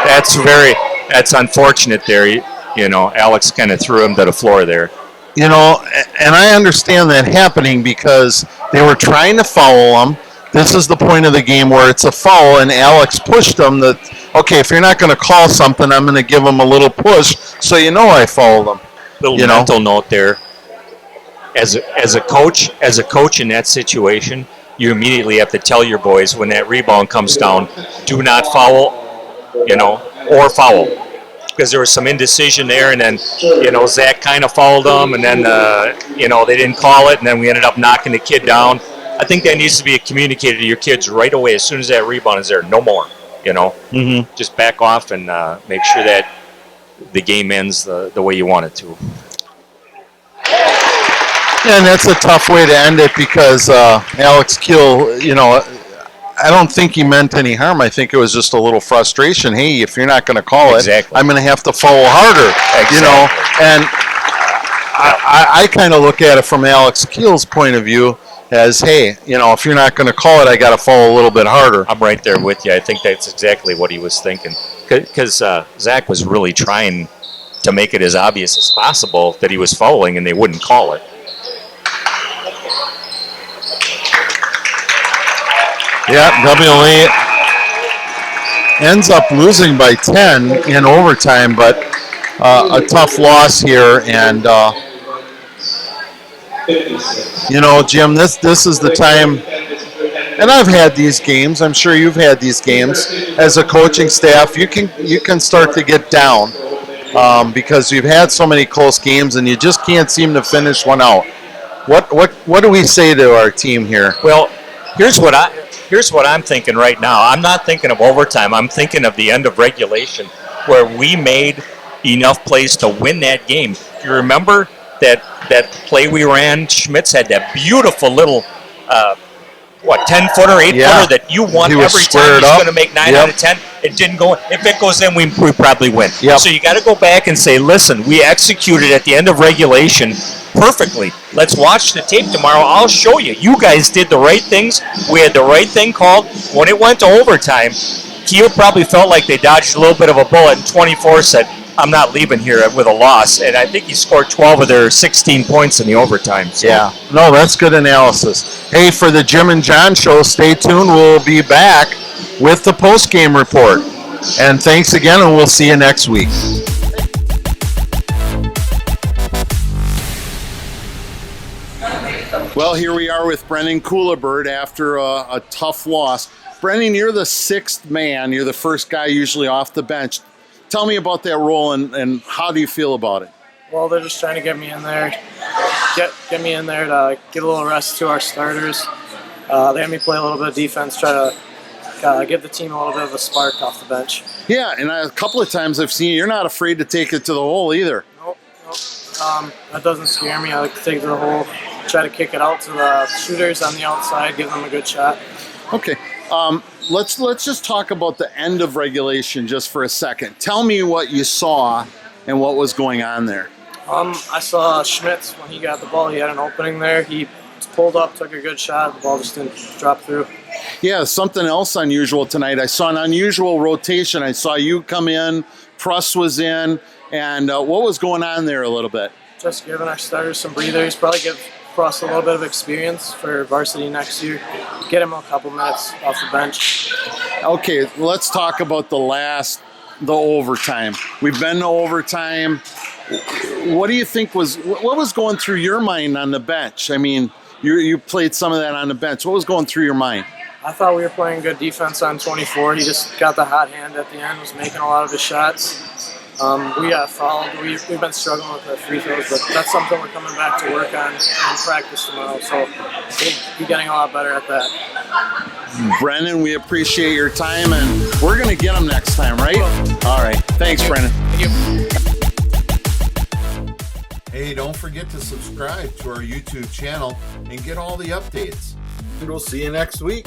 C: That's unfortunate there. You know, Alex kind of threw him to the floor there.
B: You know, and I understand that happening because they were trying to foul him. this is the point of the game where it's a foul, and Alex pushed him that, okay, if you're not going to call something, I'm going to give him a little push so I fouled him.
C: Little mental note there. As a coach in that situation, you immediately have to tell your boys when that rebound comes down, do not foul, or foul. Because there was some indecision there, and then, Zach kind of fouled them, and then, they didn't call it, and then we ended up knocking the kid down. I think that needs to be communicated to your kids right away as soon as that rebound is there. No more,
B: Mm-hmm.
C: Just back off and make sure that the game ends the way you want it to.
B: Yeah, and that's a tough way to end it because Alex Kiel, I don't think he meant any harm. I think it was just a little frustration. Hey, if you're not going to call it, I'm going to have to foul harder, And I kind of look at it from Alex Kiel's point of view as, hey, if you're not going to call it, I got to foul a little bit harder.
C: I'm right there with you. I think that's exactly what he was thinking. Because Zach was really trying to make it as obvious as possible that he was fouling, and they wouldn't call it.
B: Yeah, WLA ends up losing by 10 in overtime, but a tough loss here. And, Jim, this is the time, and I've had these games. I'm sure you've had these games. As a coaching staff, you can start to get down because you've had so many close games, and you just can't seem to finish one out. What do we say to our team here?
C: Well, here's what I'm thinking right now. I'm not thinking of overtime. I'm thinking of the end of regulation where we made enough plays to win that game. Do you remember that play we ran? Schmitz had that beautiful little, 10-footer, 8-footer that you want every time. He's going to make 9 out of 10. It didn't go. If it goes in, we probably win.
B: Yep.
C: So you got to go back and say, listen, we executed at the end of regulation perfectly. Let's watch the tape tomorrow. I'll show you. You guys did the right things. We had the right thing called. When it went to overtime, Kiel probably felt like they dodged a little bit of a bullet, and 24 said, I'm not leaving here with a loss. And I think he scored 12 of their 16 points in the overtime. So.
B: Yeah. No, that's good analysis. Hey, for the Jim and John show, stay tuned. We'll be back with the post-game report. And thanks again, and we'll see you next week. Well, here we are with Brennan Coolabird after a tough loss. Brennan, you're the sixth man. You're the first guy usually off the bench. Tell me about that role and how do you feel about it?
D: Well, they're just trying to get me in there, get me in there to get a little rest to our starters. They had me play a little bit of defense, try to give the team a little bit of a spark off the bench.
B: Yeah, and a couple of times I've seen you're not afraid to take it to the hole either.
D: Nope. That doesn't scare me. I like to take it to the hole, try to kick it out to the shooters on the outside, give them a good shot.
B: Okay. Let's just talk about the end of regulation just for a second. Tell me what you saw and what was going on there.
D: I saw Schmitz when he got the ball. He had an opening there. He pulled up, took a good shot. The ball just didn't drop through.
B: Yeah, something else unusual tonight. I saw an unusual rotation. I saw you come in, Pruss was in, and what was going on there a little bit?
D: Just giving our starters some breathers. Probably give Pruss a little bit of experience for varsity next year. Get him a couple minutes off the bench.
B: Okay, let's talk about the overtime. We've been to overtime. What do you think what was going through your mind on the bench? I mean, you played some of that on the bench. What was going through your mind?
D: I thought we were playing good defense on 24. He just got the hot hand at the end, was making a lot of his shots. We got fouled. We've been struggling with the free throws, but that's something we're coming back to work on in practice tomorrow. So we'll be getting a lot better at that.
B: Brennan, we appreciate your time, and we're going to get them next time, right? All right. Thanks, Brennan.
D: Thank you.
A: Hey, don't forget to subscribe to our YouTube channel and get all the updates. And we'll see you next week.